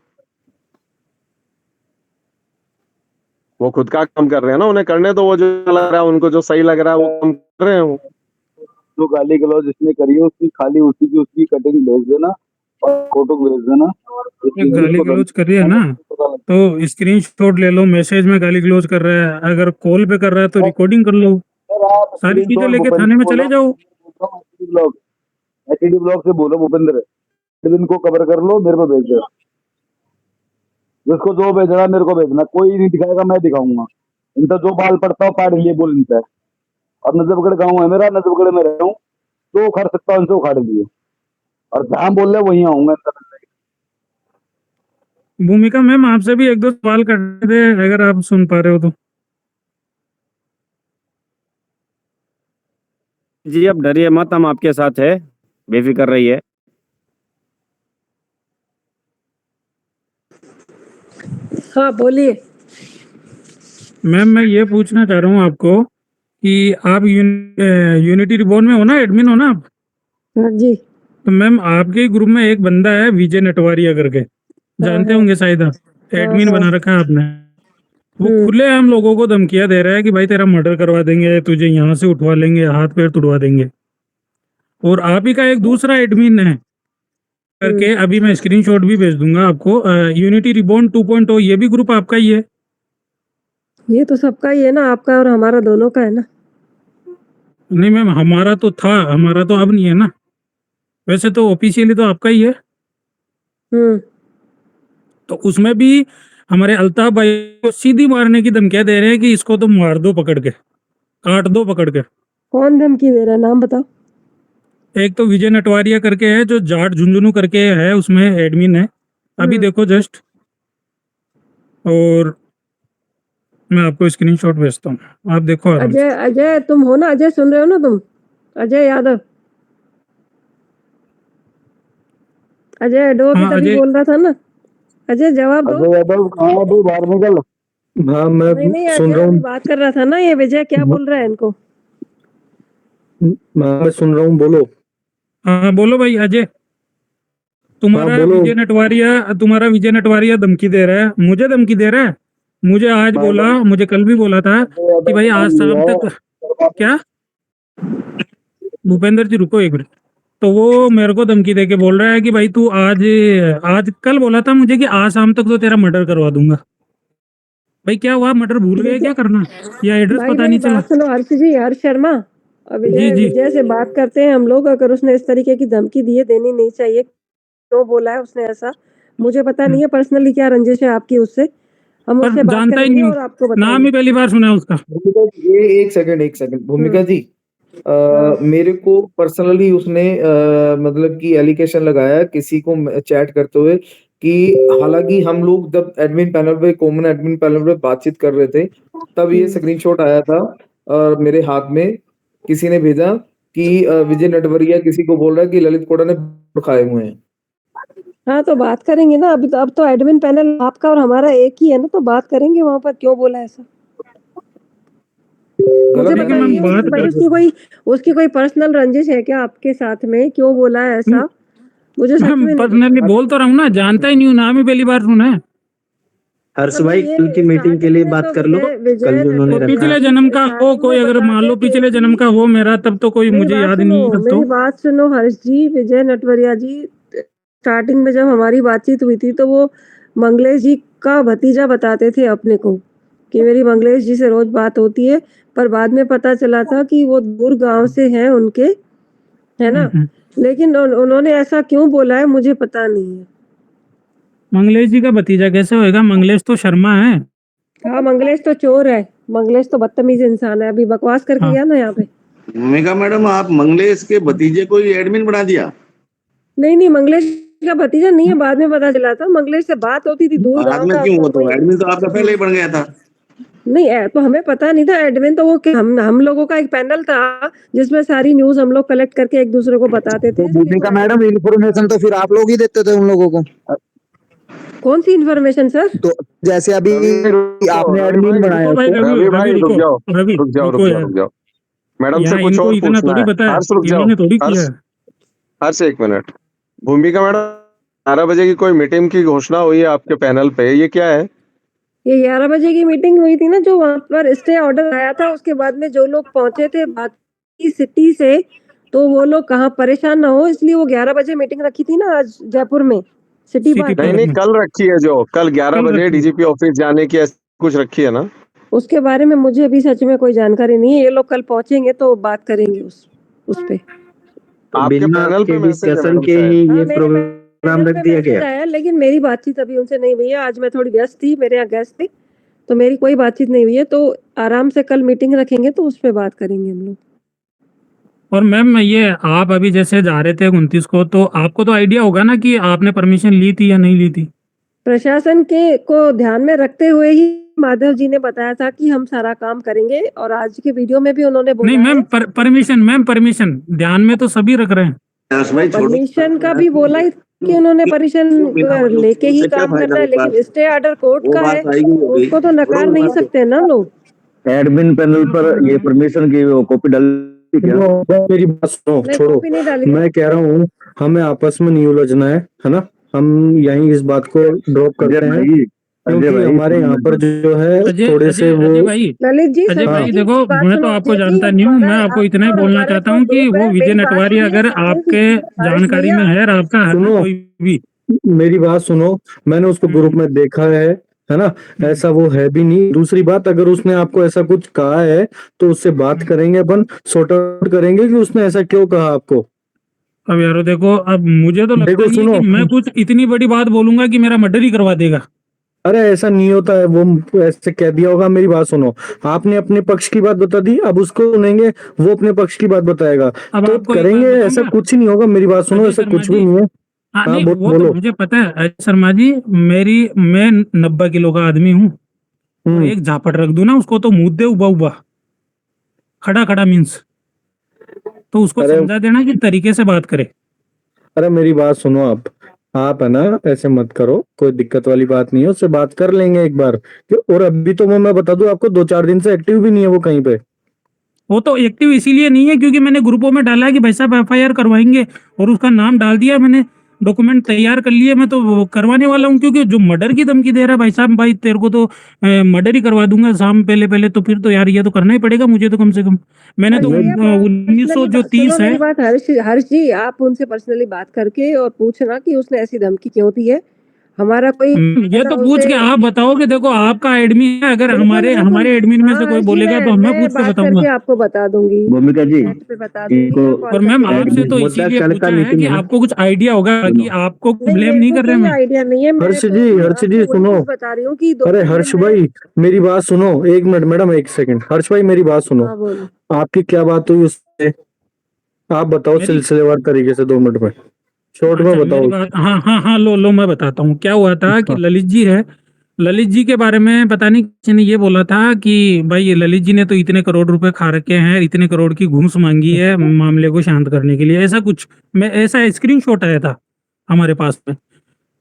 K: वो खुद का काम कर रहे हैं ना, उन्हें करने दो। वो जो लग रहा है उनको, जो सही लग रहा है वो काम कर रहे हैं वो।
N: जो गाली गलौज जिसने करी है उसकी खाली उसी की उसकी कटिंग भेज देना और फोटो भेज देना।
D: गाली गलौज कर रही है ना, तो स्क्रीनशॉट ले लो। मैसेज में गाली गलौज कर रहा है, अगर कॉल पे कर रहा है तो रिकॉर्डिंग कर लो, सारी चीजें लेके थाने में चले जाओ।
N: एचडी ब्लॉक से बोलो भूपेंद्र, इनको कवर कर लो, मेरे को भेज दो। जिसको जो भेजना मेरे को भेजना, कोई नहीं दिखाएगा, मैं दिखाऊंगा। इनका जो बाल पड़ता हो पाड़ लिए बोल इनका है। और नजफगढ़ गाँव है मेरा, नजफगढ़ में रह रहा हूँ, जो उखाड़ सकता हूँ उनसे उखाड़ लिए, और जहाँ बोल रहे वहीं आऊंगा।
D: भूमिका मैम, आपसे भी एक दो सवाल करने थे, अगर आप सुन पा रहे हो तो।
O: जी अब डरिए मत, हम आपके साथ है, बेफिक्र रहिए।
P: हाँ बोलिए।
D: मैम मैं ये पूछना चाह रहा हूँ आपको कि आप यूनिटी रिबॉर्न में हो ना, एडमिन हो ना आप?
P: हाँ जी।
D: तो मैम आपके ही ग्रुप में एक बंदा है विजय नटवारिया करके, जानते
P: हाँ।
D: होंगे शायद आप, एडमिन
P: हाँ।
D: बना रखा है आपने। वो खुले हम लोगों को धमकियां दे रहा है कि भाई तेरा मर्डर करवा देंगे, तुझे यहाँ से उठवा लेंगे, हाथ पैर तुड़वा देंगे। और आप ही का एक दूसरा एडमिन है करके, अभी मैं स्क्रीनशॉट भी भेज दूंगा आपको, यूनिटी रिबॉर्न 2.0, ये भी ग्रुप आपका ही है।
P: ये तो सबका ही है ना, आपका और हमारा दोनों का है ना।
D: नहीं मैम, हमारा तो था, हमारा तो अब नहीं है ना। वैसे तो ऑफिशियली तो आपका ही है। तो उसमें भी हमारे अल्ताफ भाई को सीधी मारने की धमकियां दे रहे हैं कि इसको तो मार दो पकड़ के, काट दो पकड़ के।
P: कौन धमकी दे रहा है, नाम बताओ।
D: एक तो विजय नटवारिया करके है, जो जाट झुंझुनू करके है, उसमें एडमिन है, अभी देखो जस्ट। और मैं आपको स्क्रीनशॉट भेजता हूँ, आप देखो आराम से।
P: अजय, अजय तुम हो ना, अजय सुन रहे हो ना तुम? अजय यादव, अजय डो
D: हाँ,
P: तभी
D: अजय।
P: बोल रहा था ना। अजय जवाब दो।
N: अजय यादव कहाँ है भाई, बाहर निकल।
B: हाँ
P: नहीं
B: मैं
P: नहीं,
B: सुन
P: अजय
B: रहा
P: अभी
B: हूँ,
P: बात कर रहा था ना, ये विजय क्या बोल रहा है इनको।
B: मैं सुन रहा हूँ, बोलो।
D: हाँ बोलो भाई अजय। तुम्हारा
B: बोलो।
D: तुम्हारा विजय नटवारिया धमकी दे रहा है, मुझे धमकी दे रहा है। मुझे आज बोला, मुझे कल भी बोला था कि भाई आज शाम तक। क्या भूपेंद्र जी रुको एक मिनट। तो वो मेरे को धमकी देके बोल रहा है कि भाई तू आज कल बोला था मुझे कि आज शाम तक तो तेरा मर्डर करवा दूंगा। भाई क्या हुआ, मर्डर भूल गए क्या करना, या एड्रेस
P: भाई
D: पता नहीं चला?
P: बात सुनो हर्ष जी, हर्ष शर्मा, और विजय
D: जी।
P: विजय से बात करते हैं हम लोग। अगर उसने इस तरीके की धमकी दी है, देनी नहीं चाहिए, क्यों बोला है उसने ऐसा, मुझे पता नहीं है पर्सनली क्या रंजिश है आपकी उससे। हम उससे बात
D: जानता ही
P: करेंगे
D: नहीं,
P: और आपको
D: नाम ही पहली बार सुना है उसका।
F: ये एक सेकंड भूमिका जी, मेरे को पर्सनली उसने मतलब कि एलिगेशन लगाया किसी को चैट करते हुए कि हालांकि हम लोग जब एडमिन पैनल पे कॉमन एडमिन पैनल पे बातचीत कर रहे थे तब ये स्क्रीनशॉट आया था मेरे हाथ में किसी ने भेजा कि विजय नटवरिया किसी को बोल रहा है कि ललित कोड़ा ने खाए हुए हैं।
P: हाँ तो बात करेंगे ना, अभी तो अब तो एडमिन पैनल आपका और हमारा एक ही है ना, तो बात करेंगे वहां पर क्यों बोला ऐसा। मुझे बताइए भाई उसकी कोई पर्सनल रंजिश है क्या आपके साथ में, क्यों बोला है ऐसा? मुझे सच में
D: पर्सनली बोल तो रहा हूँ ना, जानता ही नहीं हूँ, नाम ही पहली बार सुना है।
C: हर्ष भाई कल की मीटिंग के लिए बात कर लो, कल जो उन्होंने रखा
D: पिछले जन्म का हो कोई, अगर मान लो पिछले जन्म का हो मेरा, तब तो कोई मुझे याद नहीं है। तब तो
P: मेरी बात सुनो हर्ष जी, विजय नटवरिया जी, स्टार्टिंग में जब हमारी बातचीत हुई थी तो वो मंगलेश जी का भतीजा बताते थे अपने को कि मेरी मंगलेश जी से रोज बात होती है, पर बाद में पता चला था कि वो दूर गांव से हैं उनके, है ना। लेकिन उन्होंने ऐसा क्यों बोला है मुझे पता नहीं है।
D: मंगलेश जी का भतीजा कैसे होएगा? मंगलेश तो शर्मा है।
P: हाँ मंगलेश तो चोर है, मंगलेश तो बदतमीज इंसान है, अभी बकवास करके गया ना यहाँ पे।
Q: भूमिका मैडम, आप मंगलेश के भतीजे को ही एडमिन बना दिया?
P: नहीं मंगलेश का भतीजा नहीं है, बाद में पता चला था। मंगलेश से बात होती थी दूर
Q: बाद में क्यों? वो तो एडमिन तो आपका पहले ही बन गया था।
P: नहीं तो हमें पता नहीं था एडमिन तो वो हम लोगों का एक पैनल था जिसमें सारी न्यूज हम लोग कलेक्ट करके एक दूसरे को बताते थे।
I: भूमिका मैडम इन्फॉर्मेशन तो फिर आप लोग ही देते थे उन लोगों को।
P: कौन सी इन्फॉर्मेशन सर?
I: तो जैसे अभी आपने एडमिन बनाया,
K: रवि भाई रुक जाओ मैडम से कुछ और पूछना है। हर्ष रुक जाओ, हर्ष एक मिनट। भूमिका मैडम 11 बजे की कोई मीटिंग की घोषणा हुई है आपके पैनल पे, ये क्या है?
P: ये 11 बजे की मीटिंग हुई थी ना, जो वहां पर स्टे ऑर्डर आया था, उसके बाद में जो लोग पहुंचे थे बाकी सिटी से, तो वो लोग कहाँ परेशान ना हो इसलिए वो 11 बजे मीटिंग रखी थी ना आज जयपुर में सिटी पार्क।
K: नहीं कल रखी है, जो कल 11 बजे डीजीपी ऑफिस जाने की कुछ रखी है ना?
P: उसके बारे में मुझे अभी सच में कोई जानकारी नहीं है, ये लोग कल पहुंचेंगे तो बात करेंगे उस पे।
C: आपके पैनल पे डिस्कशन के ही ये प्रोग्राम रख दिया गया,
P: लेकिन मेरी बातचीत अभी उनसे नहीं हुई है। आज मैं थोड़ी व्यस्त थी, मेरे यहाँ गेस्ट थे, तो मेरी कोई बातचीत नहीं हुई है। तो आराम से कल मीटिंग रखेंगे तो उस पे बात करेंगे हम लोग।
D: और मैम ये आप अभी जैसे जा रहे थे 29 को, तो आपको तो आइडिया होगा ना कि आपने परमिशन ली थी या नहीं ली थी?
P: प्रशासन के को ध्यान में रखते हुए ही माधव जी ने बताया था कि हम सारा काम करेंगे, और आज के वीडियो में भी उन्होंने बोला।
D: नहीं मैम परमिशन ध्यान में तो सभी रख रहे हैं।
P: परमिशन का भी बोला ही कि उन्होंने परमिशन लेके ही काम करना है, लेकिन स्टे ऑर्डर कोर्ट का है, उसको तो नकार नहीं सकते ना लोग।
C: एडमिन पैनल पर ये परमिशन की कॉपी डाल।
B: मेरी बात सुनो, छोड़ो, मैं कह रहा हूँ हमें आपस में नहीं उलझना है ना। हम यहीं इस बात को ड्रॉप करते हैं, क्योंकि हमारे यहाँ पर जो है थोड़े से वो
P: ललित जी,
D: अजय भाई देखो, मैं तो आपको जानता नहीं हूँ, मैं आपको इतना ही बोलना चाहता हूँ कि वो विजय नटवारी अगर आपके जानकारी में है, आपका
B: सुनो,
D: कोई भी
B: मेरी बात सुनो, मैंने उसको ग्रुप में देखा है ना, ऐसा वो है भी नहीं। दूसरी बात, अगर उसने आपको ऐसा कुछ कहा है तो उससे बात करेंगे, अपन सॉर्ट आउट करेंगे कि उसने ऐसा क्यों कहा आपको।
D: अब यारो देखो, अब मुझे तो लगता है कि मैं कुछ इतनी बड़ी बात बोलूंगा कि मेरा मर्डर ही करवा देगा।
B: अरे ऐसा नहीं होता है, वो ऐसे कह दिया होगा। मेरी बात सुनो, आपने अपने पक्ष की बात बता दी, अब उसको सुनेंगे, वो अपने पक्ष की बात बताएगा, तो करेंगे। ऐसा कुछ ही नहीं होगा, मेरी बात सुनो, ऐसा कुछ भी नहीं है।
D: हाँ, नहीं, वो तो मुझे पता है शर्मा जी, मैं 90 किलो का आदमी हूँ, एक झापट रख दूं ना उसको तो मुंह दे उबा खड़ा मीन्स, तो उसको समझा देना कि तरीके से बात करे।
B: अरे मेरी बात सुनो, आप है ना, ऐसे मत करो, कोई दिक्कत वाली बात नहीं है, उससे बात कर लेंगे एक बार। और अभी तो मैं बता दूं आपको, 2-4 दिन से एक्टिव भी नहीं है वो कहीं पे।
D: वो तो एक्टिव इसीलिए नहीं है क्योंकि मैंने ग्रुपों में डाला है कि भाई साहब FIR करवाएंगे, और उसका नाम डाल दिया मैंने, डॉक्यूमेंट तैयार कर लिए, मैं तो वो करवाने वाला हूँ। क्योंकि जो मर्डर की धमकी दे रहा है भाई साहब, भाई तेरे को तो मर्डर ही करवा दूंगा शाम पहले, तो फिर तो यार ये तो करना ही पड़ेगा मुझे तो, कम से कम। मैंने तो 1930 है।
P: बात हर्ष जी, आप उनसे पर्सनली बात करके और पूछना कि उसने ऐसी धमकी क्यों दी है। हमारा कोई
D: ये तो पूछ के आप बताओ कि देखो आपका एडमिन है, अगर हमारे एडमिन में से कोई बोलेगा तो मैं पूछ के बताऊंगा,
P: आपको बता दूंगी।
C: भूमिका जी
P: बता दूंगी।
D: और मैम आपसे तो इसीलिए पूछा है कि आपको कुछ आइडिया होगा कि आपको ब्लेम नहीं कर रहे हैं।
P: आइडिया नहीं है।
B: हर्ष जी सुनो,
P: बता रही हूँ कि
B: अरे हर्ष भाई मेरी बात सुनो, 1 मिनट मैडम, 1 सेकंड। हर्ष भाई मेरी बात सुनो, आपकी क्या बात हुई आप बताओ
D: मेरी
B: सिलसिलेवार तरीके से 2 मिनट में, शॉर्ट में
D: अच्छा मेरी
B: बताओ।
D: बात, हाँ हाँ हाँ, लो मैं बताता हूँ क्या हुआ था कि
B: हाँ।
D: ललित जी है, ललित जी के बारे में पता नहीं किसी ने ये बोला था कि भाई ये ललित जी ने तो इतने करोड़ रुपए खा रखे हैं, इतने करोड़ की घूस मांगी है मामले को शांत करने के लिए, ऐसा कुछ मैं ऐसा स्क्रीनशॉट आया था हमारे पास में।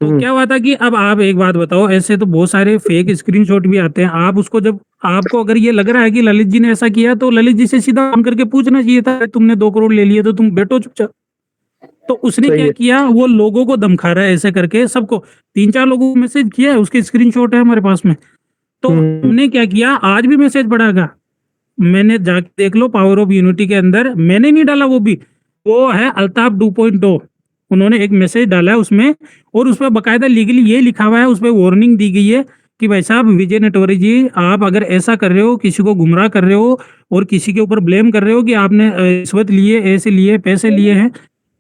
D: तो क्या हुआ था कि अब आप एक बात बताओ, ऐसे तो बहुत सारे फेक स्क्रीनशॉट भी आते हैं, आप उसको जब आपको अगर ये लग रहा है कि ललित जी ने ऐसा किया तो ललित जी से सीधा फोन करके पूछना चाहिए था, तुमने 2 करोड़ ले लिए तो तुम बैठो चुपचाप। तो उसने
B: सही
D: क्या
B: है।
D: किया, वो लोगों को दमखा रहा है ऐसे करके सबको, 3-4 लोगों को मैसेज किया है, उसके स्क्रीनशॉट है हमारे पास में। तो हमने क्या किया, आज भी मैसेज बढ़ागा, मैंने जाके देख लो पावर ऑफ यूनिटी के अंदर, मैंने नहीं डाला वो है अल्ताफ 2.0, उन्होंने एक मैसेज डाला है उसमें, और उस पर बकायदा लीगली ये लिखा हुआ है, उस पर वार्निंग दी गई है कि भाई साहब विजय नेटवर्क जी, आप अगर ऐसा कर रहे हो, किसी को गुमराह कर रहे हो और किसी के ऊपर ब्लेम कर रहे हो कि आपने रिश्वत लिए, ऐसे लिए, पैसे लिए हैं,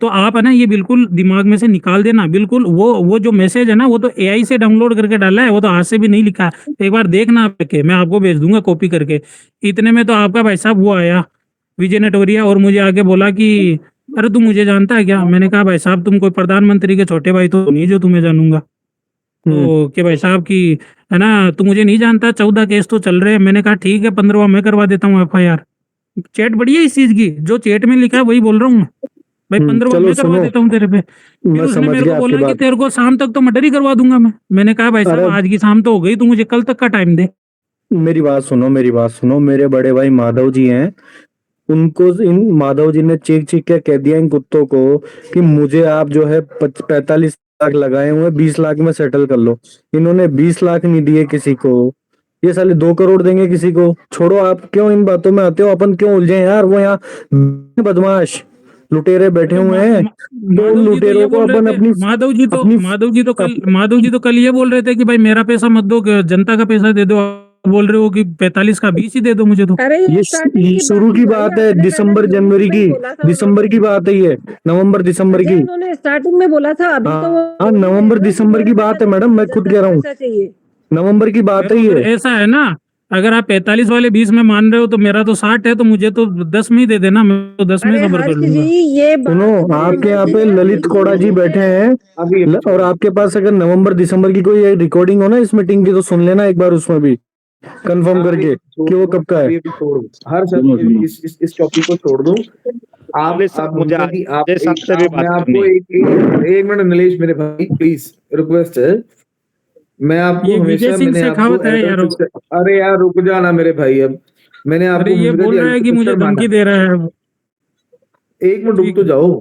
D: तो आप है ना ये बिल्कुल दिमाग में से निकाल देना बिल्कुल। वो जो मैसेज है ना, वो तो एआई से डाउनलोड करके डाला है, वो तो हाथ से भी नहीं लिखा है, एक बार देखना आप के, मैं आपको भेज दूंगा कॉपी करके। इतने में तो आपका भाई साहब वो आया विजय नेटवरिया, और मुझे आके बोला कि अरे तू मुझे जानता है क्या? मैंने कहा भाई साहब तुम कोई प्रधानमंत्री के छोटे भाई तो नहीं जो तुम्हें जानूंगा। तो कि भाई साहब की है ना, तू मुझे नहीं जानता, 14 केस तो चल रहे हैं। मैंने कहा ठीक है, 15वां मैं करवा देता हूँ FIR। चैट बढ़िया इस चीज की, जो चैट में लिखा है वही बोल रहा हूँ मैं भाई, 15वां
B: चलो
D: मैं करवा
B: सुनो,
D: देता हूँ तेरे पे। फिर
B: मैं
D: उसने
B: समझ
D: मेरे
B: गया
D: को
B: आपकी
D: बोला कि
B: बात।
D: तेरे को शाम तक तो मर्डर ही करवा दूंगा मैं। मैंने कहा भाई साहब
B: अरे
D: आज की शाम तो हो गई, तू मुझे कल तक का टाइम दे।
B: मेरी बात सुनो, मेरी बात सुनो, मेरे बड़े भाई माधव जी हैं, उनको इन माधव जी ने चीख चीख के कह दिया इन कुत्तों को कि मुझे आप जो है 45 लाख लगाए हुए, 20 लाख में सेटल कर लो। इन्होंने 20 लाख नहीं दिए किसी को, ये साले 2 करोड़ देंगे किसी को। छोड़ो, आप क्यों इन बातों में आते हो, अपन क्यों उलझे यार। वो यहाँ बदमाश लुटेरे बैठे हुए हैं, तो उन
D: माधव जी तो ये
B: लुटेरों को
D: बोल रहे
B: अपन
D: थे,
B: अपनी
D: माधव जी तो कल ये बोल रहे थे कि भाई मेरा पैसा मत दो, जनता का पैसा दे दो। बोल रहे हो कि 45 का 20 ही दे दो मुझे तो।
P: अरे
B: ये शुरू की बात है, दिसंबर जनवरी की, दिसंबर की बात है ये, नवंबर दिसंबर की।
P: उन्होंने स्टार्टिंग में बोला था, अभी तो
B: हाँ, नवंबर दिसंबर की बात है मैडम, मैं खुद कह रहा हूँ,
P: चाहिए।
B: नवंबर की बात है
D: अगर
B: ये।
D: ऐसा है ना, अगर आप 45 वाले 20 में मान रहे हो तो मेरा तो 60 है, तो मुझे तो 10 में ही दे देना, मैं तो 10 में सबर कर लूंगा।
P: ये
B: सुनो, आपके यहाँ पे ललित कोड़ा जी बैठे हैं, और आपके पास अगर नवंबर दिसंबर की कोई रिकॉर्डिंग हो ना इस मीटिंग की, तो सुन लेना एक बार उसमें भी कंफर्म करके कि वो कब का है।
F: हर सब इस टॉपिक को छोड़ दो। आप
E: मुझे
F: मैं आपको एक मिनट नीलेश मेरे भाई प्लीज रिक्वेस्ट है, मैं आपको
D: ये विजय
F: हमेशा
D: सिंह
F: मैंने
D: शेखावत है यार।
F: आपको अरे यार रुक जाना मेरे भाई, अब मैंने आपको
D: अरे ये बोल रहा है कि मुझे धमकी दे रहा है।
F: एक मिनट रुक तो जाओ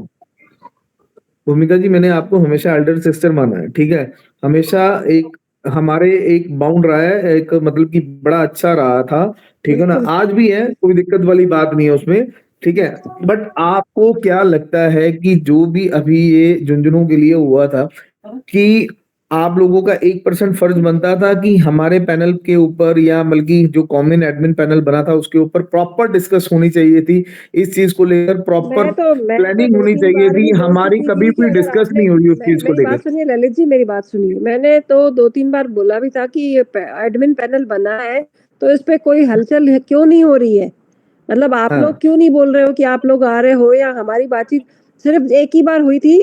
F: भूमिका जी, मैंने आपको हमेशा एल्डर सिस्टर माना है, ठीक है, हमेशा एक हमारे एक बाउंड रहा है, एक मतलब कि बड़ा अच्छा रहा था, ठीक है ना, आज भी है, कोई दिक्कत वाली बात नहीं है उसमें, ठीक है। बट आपको क्या लगता है कि जो भी अभी ये झुंझुनू के लिए हुआ था, कि आप लोगों का 1% फर्ज बनता था कि हमारे पैनल के ऊपर या बल्कि जो कॉमन एडमिन पैनल बना था उसके ऊपर प्रॉपर डिस्कस होनी चाहिए थी, इस चीज को लेकर प्रॉपर प्लानिंग होनी चाहिए थी, हमारी कभी भी डिस्कस नहीं हुई उस चीज को
P: मेरी बात
F: लेकर।
P: सुनिए ललित जी, मेरी बात सुनिए, मैंने तो 2-3 बार बोला भी था कि ये एडमिन पैनल बना है तो इस पे कोई हलचल क्यों नहीं हो रही है। मतलब आप लोग क्यों नहीं बोल रहे हो कि आप लोग आ रहे हो, या हमारी बातचीत सिर्फ एक ही बार हुई थी,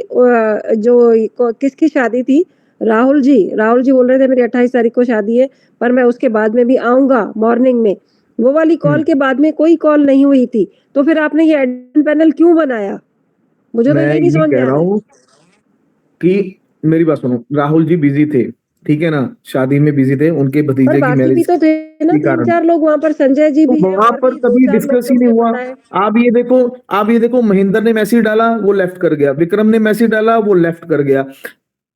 P: जो किसकी शादी थी, राहुल जी बोल रहे थे मेरी 28 तारीख को शादी है, पर मैं उसके बाद में भी आऊंगा मॉर्निंग में। वो वाली कॉल के बाद में कोई कॉल नहीं हुई थी, तो फिर आपने ये एडमिन पैनल क्यों बनाया? मुझे तो
F: मैं
P: ये नहीं समझ में
F: कह
P: आ
F: रहा
P: रहा
F: हूँ कि मेरी बात सुनो, राहुल जी बिजी थे, ठीक है ना, शादी में बिजी थे, उनके
P: पर
F: भतीजे की
P: बाकी भी
F: मैरिज
P: तो थे ना
F: के कारण
P: 3-4 लोग वहां पर, संजय जी भी
F: वहां पर कभी डिस्कस ही नहीं हुआ। आप ये देखो महेंद्र ने मैसेज डाला वो लेफ्ट कर गया, विक्रम ने मैसेज डाला वो लेफ्ट कर गया।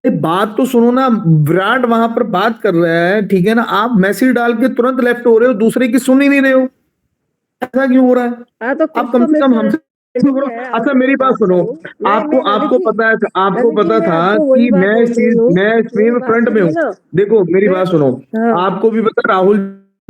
F: बात तो सुनो ना, विराट वहां पर बात कर रहा है, ठीक है ना, आप मैसेज डाल के तुरंत लेफ्ट हो रहे हो, दूसरे की सुन ही नहीं रहे हो, ऐसा क्यों हो रहा है? आप कम से कम हमसे अच्छा मेरी बात सुनो, आपको पता है, आपको पता था कि मैं इस चीज में फ्रंट में हूँ। देखो मेरी बात सुनो, आपको भी पता राहुल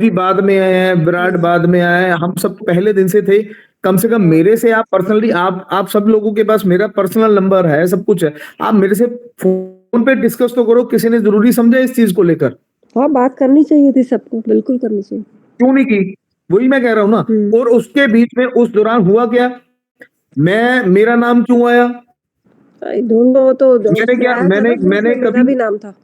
F: जी बाद में आए हैं, विराट बाद में आए हैं, हम सब पहले दिन से थे। कम से कम मेरे से आप पर्सनली, आप सब लोगों के पास मेरा पर्सनल नंबर है, सब कुछ है, आप मेरे से फोन पे डिस्कस तो करो, किसी ने जरूरी समझा इस चीज को लेकर?
P: हाँ, बात करनी चाहिए थी सबको, बिल्कुल करनी चाहिए।
F: क्यों नहीं की? वही मैं कह रहा हूँ ना। और उसके बीच में उस दौरान हुआ क्या, मेरा नाम क्यों आया?
P: I don't know. तो
F: मैंने क्या मैंने
P: मेरा
F: कभी
P: भी नाम था।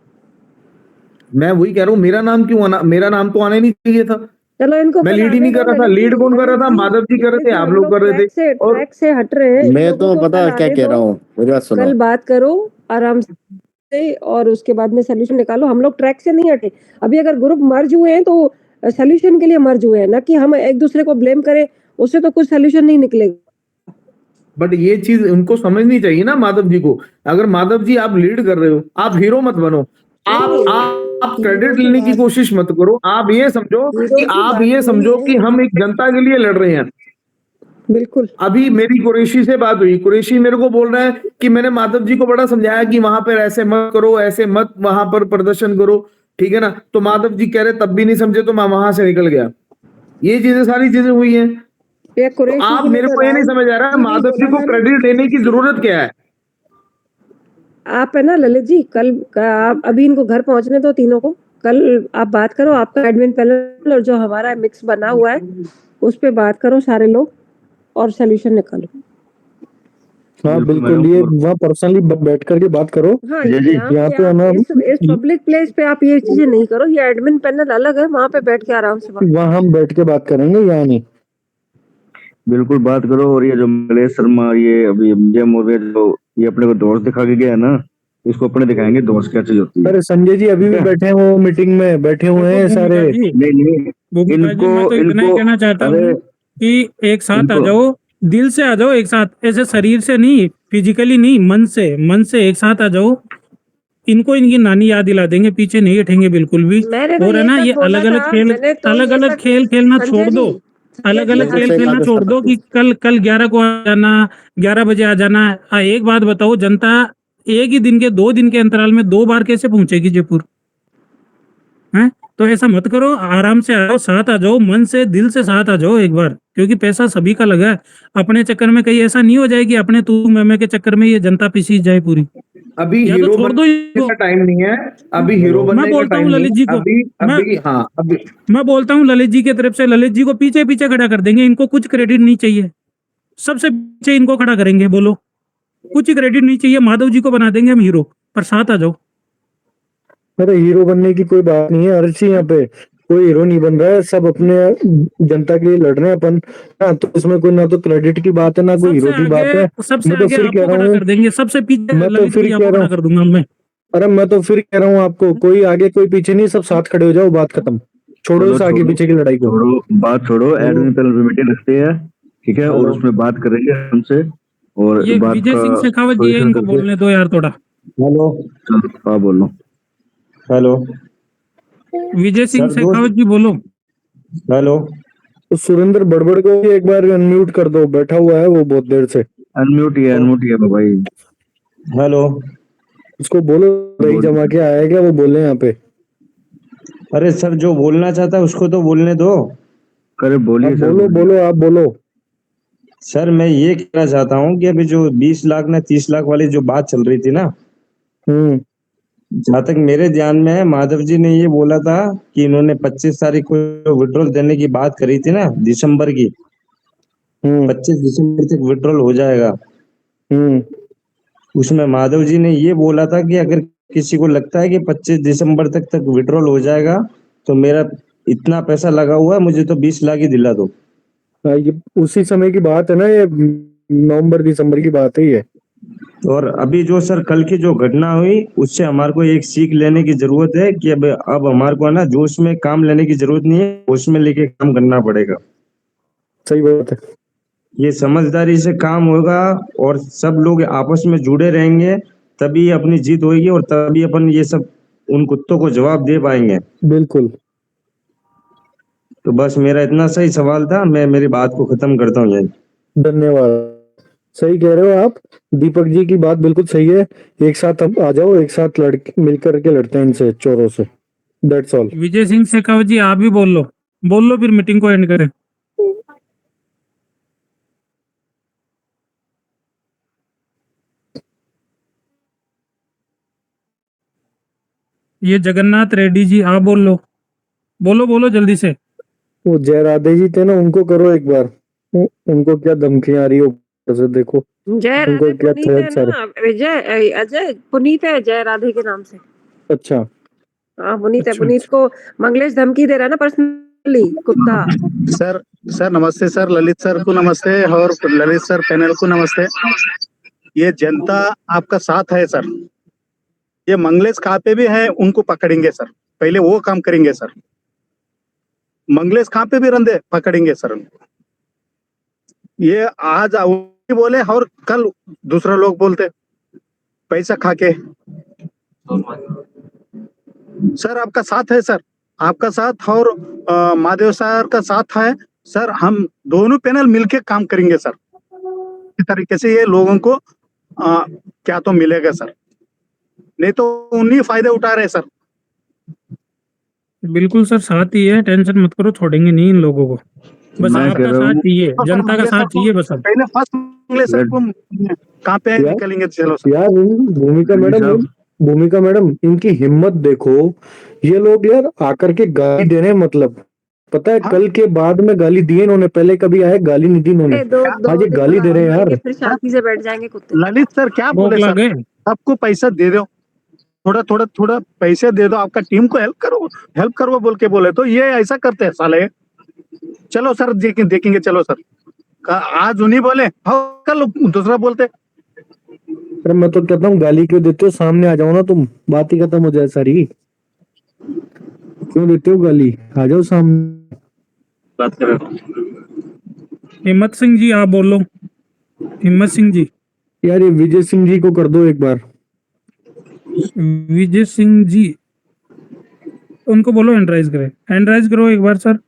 F: मैं वही कह रहा हूँ, मेरा नाम क्यों आना? मेरा नाम तो आना ही नहीं चाहिए था।
P: चलो इनको
F: मैं
P: फिर
F: लीड ही
P: आने
F: नहीं
P: दो
F: कर रहा था।
P: ललित
F: लीड
P: जी,
F: कौन कर रहा
P: ललित
F: था?
P: जी,
F: माधव जी कर रहे
P: ललित
F: थे,
P: जी,
F: आप
P: हम
F: लोग
P: लोग
F: कर रहे थे। और
P: ट्रैक से हट रहे हैं। इन
O: मैं
P: लोगों
O: तो
P: को
O: पता
P: कल
O: है क्या
P: आने
O: कह
P: दो,
O: रहा हूँ, मेरी बात सुनो।
P: कल बात करो आराम से और उसके बाद में सोल्यूशन निकालो। हम लोग ट्रैक से नहीं हटे। अभी अगर ग्रुप मर्ज हुए हैं तो सोल्यूशन के लिए मर्ज हुए हैं, ना कि हम एक दूसरे को ब्लेम करें। उससे तो कुछ सोल्यूशन नहीं निकलेगा।
F: बट ये चीज उनको समझनी चाहिए ना माधव जी को। अगर माधव जी आप लीड कर रहे हो, आप हीरो मत बनो। आप क्रेडिट लेने की कोशिश मत करो। आप ये समझो कि हम एक जनता के लिए लड़ रहे हैं।
P: बिल्कुल।
F: अभी मेरी कुरैशी से बात हुई, कुरैशी मेरे को बोल रहा है कि मैंने माधव जी को बड़ा समझाया कि वहां पर ऐसे मत करो, ऐसे मत वहां पर प्रदर्शन करो, ठीक है ना। तो माधव जी कह रहे तब भी नहीं समझे, तो मैं वहां से निकल गया। ये चीजें सारी चीजें हुई हैं। तो आप मेरे को ये नहीं समझ आ रहा माधव जी को क्रेडिट लेने की जरूरत क्या है?
P: आप है ना ललित जी, कल आप अभी इनको घर पहुंचने दो तीनों को। कल आप बात करो, आपका एडमिन पैनल और जो हमारा मिक्स बना हुआ है उस पे बात करो सारे लोग और सोल्यूशन निकालो।
B: हाँ बिल्कुल, ये वहाँ पर्सनली बैठ करके बात करो।
P: हाँ,
B: यहाँ पे है ना
P: इस पब्लिक प्लेस पे आप ये चीजें नहीं करो। ये एडमिन पैनल अलग है, वहाँ पे बैठ के आराम से बात।
B: वहाँ हम बैठ के बात करेंगे, यहाँ नहीं।
C: बिल्कुल बात करो। और ये जो मलेश शर्मा, ये अभी जेम हो गया, जो ये अपने को दोस्त दिखा के गया है ना, इसको अपने दिखाएंगे दोस्त क्या चीज होती है।
B: अरे संजय जी अभी भी बैठे हैं, वो मीटिंग में बैठे हुए हैं सारे।
C: नहीं
D: भूमिका जी, मैं तो इतना ही कहना चाहता हूँ कि एक साथ आ जाओ, दिल से आ जाओ एक साथ, ऐसे शरीर से नहीं, फिजिकली नहीं, मन से एक साथ आ जाओ। इनको इनकी नानी याद दिला देंगे, पीछे नहीं हटेंगे बिल्कुल भी। और है ना, ये अलग अलग खेल खेलना छोड़ दो। अलग अलग खेल खेलना छोड़ दो कि कल 11 को आ जाना, 11 बजे आ जाना। एक बात बताओ, जनता एक ही दिन के 2 दिन के अंतराल में 2 बार कैसे पहुंचेगी जयपुर? हैं? तो ऐसा मत करो, आराम से आओ, साथ आ जाओ, मन से दिल से साथ आ जाओ एक बार, क्योंकि पैसा सभी का लगा है। अपने चक्कर में कहीं ऐसा नहीं हो जाए कि अपने तू मैं के चक्कर में ये जनता पिसी जाए पूरी।
F: अभी
D: या
F: हीरो
D: तो छोड़ दो
F: बनने का टाइम नहीं है। अभी हीरो बनने
D: मैं
F: का
D: बोलता
F: टाइम
D: हूँ
F: नहीं
D: ललित जी को,
F: अभी
D: मैं बोलता हूँ ललित जी की तरफ से, ललित जी को पीछे पीछे खड़ा कर देंगे। इनको कुछ क्रेडिट नहीं चाहिए, सबसे पीछे इनको खड़ा करेंगे। बोलो, कुछ ही क्रेडिट नहीं चाहिए, माधव जी को बना देंगे हम हीरो, पर साथ आ जाओ।
B: अरे हीरो बनने की कोई बात नहीं है अर्शी, यहाँ पे कोई हीरो नहीं बन रहा है। सब अपने जनता के लिए लड़ रहे हैं अपन। हाँ, तो इसमें कोई ना तो क्रेडिट की बात है, ना कोई हीरो की बात है।
D: सबसे
B: मैं तो
D: आगे
B: फिर कह
D: आपको
B: रहा
D: खड़ा
B: हूँ,
D: कर देंगे, सबसे पीछे
B: मैं तो
D: ललित
B: फिर
D: जी
B: कह
D: आपको
B: रहा
D: खड़ा
B: हूँ,
D: कर दूंगा मैं।
B: अरे मैं तो फिर कह रहा हूँ आपको, कोई आगे कोई पीछे नहीं, सब साथ खड़े हो जाओ, बात खत्म। छोड़ो इस आगे पीछे की लड़ाई को।
C: बात छोड़ो, एडमिन पैनल पे मीटिंग रखते हैं, ठीक है, और उसमें बात करेंगे हमसे। और
D: ये
C: बात
D: विजय
C: का
D: सिंह शेखावत जी है, इनको बोलने दो यार थोड़ा।
N: हेलो
C: हाँ बोलो।
N: हेलो
D: विजय सिंह
N: सर,
D: शेखावत जी बोलो।
N: हेलो
B: तो सुरेंद्र बड़बड़ को भी एक बार अनम्यूट कर दो, बैठा हुआ है वो बहुत देर से।
C: अनम्यूट ही है भाई।
N: हेलो
B: उसको बोलो दही जमा के आया क्या, वो बोले यहाँ पे।
N: अरे सर, जो बोलना चाहता है उसको तो बोलने दो।
C: अरे बोलिए सर।
B: बोलो आप बोलो।
N: सर मैं ये कहना चाहता हूँ कि अभी जो 20 लाख ना 30 लाख वाली जो बात चल रही थी ना, जहाँ तक मेरे ध्यान में है, माधव जी ने ये बोला था कि इन्होंने 25 तारीख को विड्रॉल देने की बात करी थी ना, दिसंबर की। 25 दिसंबर तक विड्रॉल हो जाएगा। उसमें माधव जी ने ये बोला था कि अगर किसी को लगता है कि 25 दिसंबर तक विड्रॉल हो जाएगा तो मेरा इतना पैसा लगा हुआ है, मुझे तो 20 लाख ही दिला दो।
B: ये उसी समय की बात है ना, ये नवंबर दिसंबर की बात है ये।
N: और अभी जो सर कल की जो घटना हुई, उससे हमारे को एक सीख लेने की जरूरत है कि अब हमारे को है ना जोश में काम लेने की जरूरत नहीं है, होश में लेके काम करना पड़ेगा।
B: सही बात है।
N: ये समझदारी से काम होगा और सब लोग आपस में जुड़े रहेंगे, तभी अपनी जीत होगी और तभी अपन ये सब उन कुत्तों को जवाब दे पाएंगे।
B: बिल्कुल।
N: तो बस मेरा इतना सही सवाल था, मैं मेरी बात को खत्म करता हूँ।
B: धन्यवाद। सही कह रहे हो आप, दीपक जी की बात बिल्कुल सही है। एक साथ अब आ जाओ, एक साथ मिलकर के लड़ते हैं इनसे चोरों से। That's all.
D: विजय सिंह शेखावत जी आप भी बोल लो, फिर मीटिंग को एंड करें। ये जगन्नाथ रेड्डी जी आप बोलो जल्दी से।
B: वो जय राधे जी थे ना, उनको करो एक बार। उनको क्या धमकियां आ रही हो जैसे देखो
P: जय
B: उनको
P: राधे
B: क्या
P: पुनीत है
B: थ्रेट सर।
P: ना, विजय अजय पुनीत है जय राधे के नाम से।
B: अच्छा
P: हाँ पुनीत है,
D: अच्छा
P: पुनीत
D: अच्छा
P: को मंगलेश धमकी दे रहा है ना पर्सनली, कुत्ता।
R: सर सर नमस्ते सर, ललित सर को नमस्ते और ललित सर पैनल को नमस्ते। ये जनता आपका साथ है सर। ये मंगलेश कहाँ पे भी है उनको पकड़ेंगे सर, पहले वो काम करेंगे सर। मंगलेश कहाँ पे भी रंधे पकड़ेंगे सर। ये आज वो बोले और कल दूसरा लोग बोलते पैसा खा के। सर आपका साथ है सर, आपका साथ और महादेव सर का साथ है सर। हम दोनों पैनल मिलके काम करेंगे सर। इस तरीके से ये लोगों को क्या तो मिलेगा सर, नहीं तो उन्हीं फायदे उठा रहे सर।
D: बिल्कुल सर, साथ ही है, टेंशन मत करो, छोड़ेंगे नहीं इन लोगों को। बस
B: मैं
D: आपका
B: कह रहा
D: साथ
B: हूँ
D: चाहिए, जनता का साथ चाहिए बस अब।
R: पहले फर्स्ट मंगलेश सर को कहाँ पे
B: यार
R: निकलेंगे चलो सर।
B: यार भूमिका मैडम इनकी हिम्मत देखो। ये लोग यार आकर के गाली दे रहे हैं, मतलब पता है कल के बाद में गाली दी इन्होंने, पहले कभी आए गाली नहीं दी इन्होंने,
P: दो
B: आज ये
P: दिन
B: गाली दे रहे हैं यार।
P: फिर शांति से बैठ जाएंगे कुत्ते।
R: ललित सर क्या बोले
D: भोग
R: सर,
D: लगे।
R: सबको पैसा दे दो, थोड़ा पैसे दे दो, आपका टीम को हेल्प करो बोल के बोले तो ये ऐसा करते हैं साले। चलो सर देखेंगे चलो सर। आज उन्हीं बोले कल दूसरा बोलते।
B: अरे मैं तो कहता हूँ गाली क्यों देते हो, सामने आ जाओ ना तुम, बात ही खत्म हो जाए सारी। क्यों देते हो गाली, आ जाओ सामने
R: बात करें।
D: हिम्मत सिंह जी आप बोलो, हिम्मत सिंह जी।
B: यार। ये विजय सिंह जी को कर दो एक बार।
D: विजय सिंह जी, उनको बोलो हैंड राइज करो एक बार sir.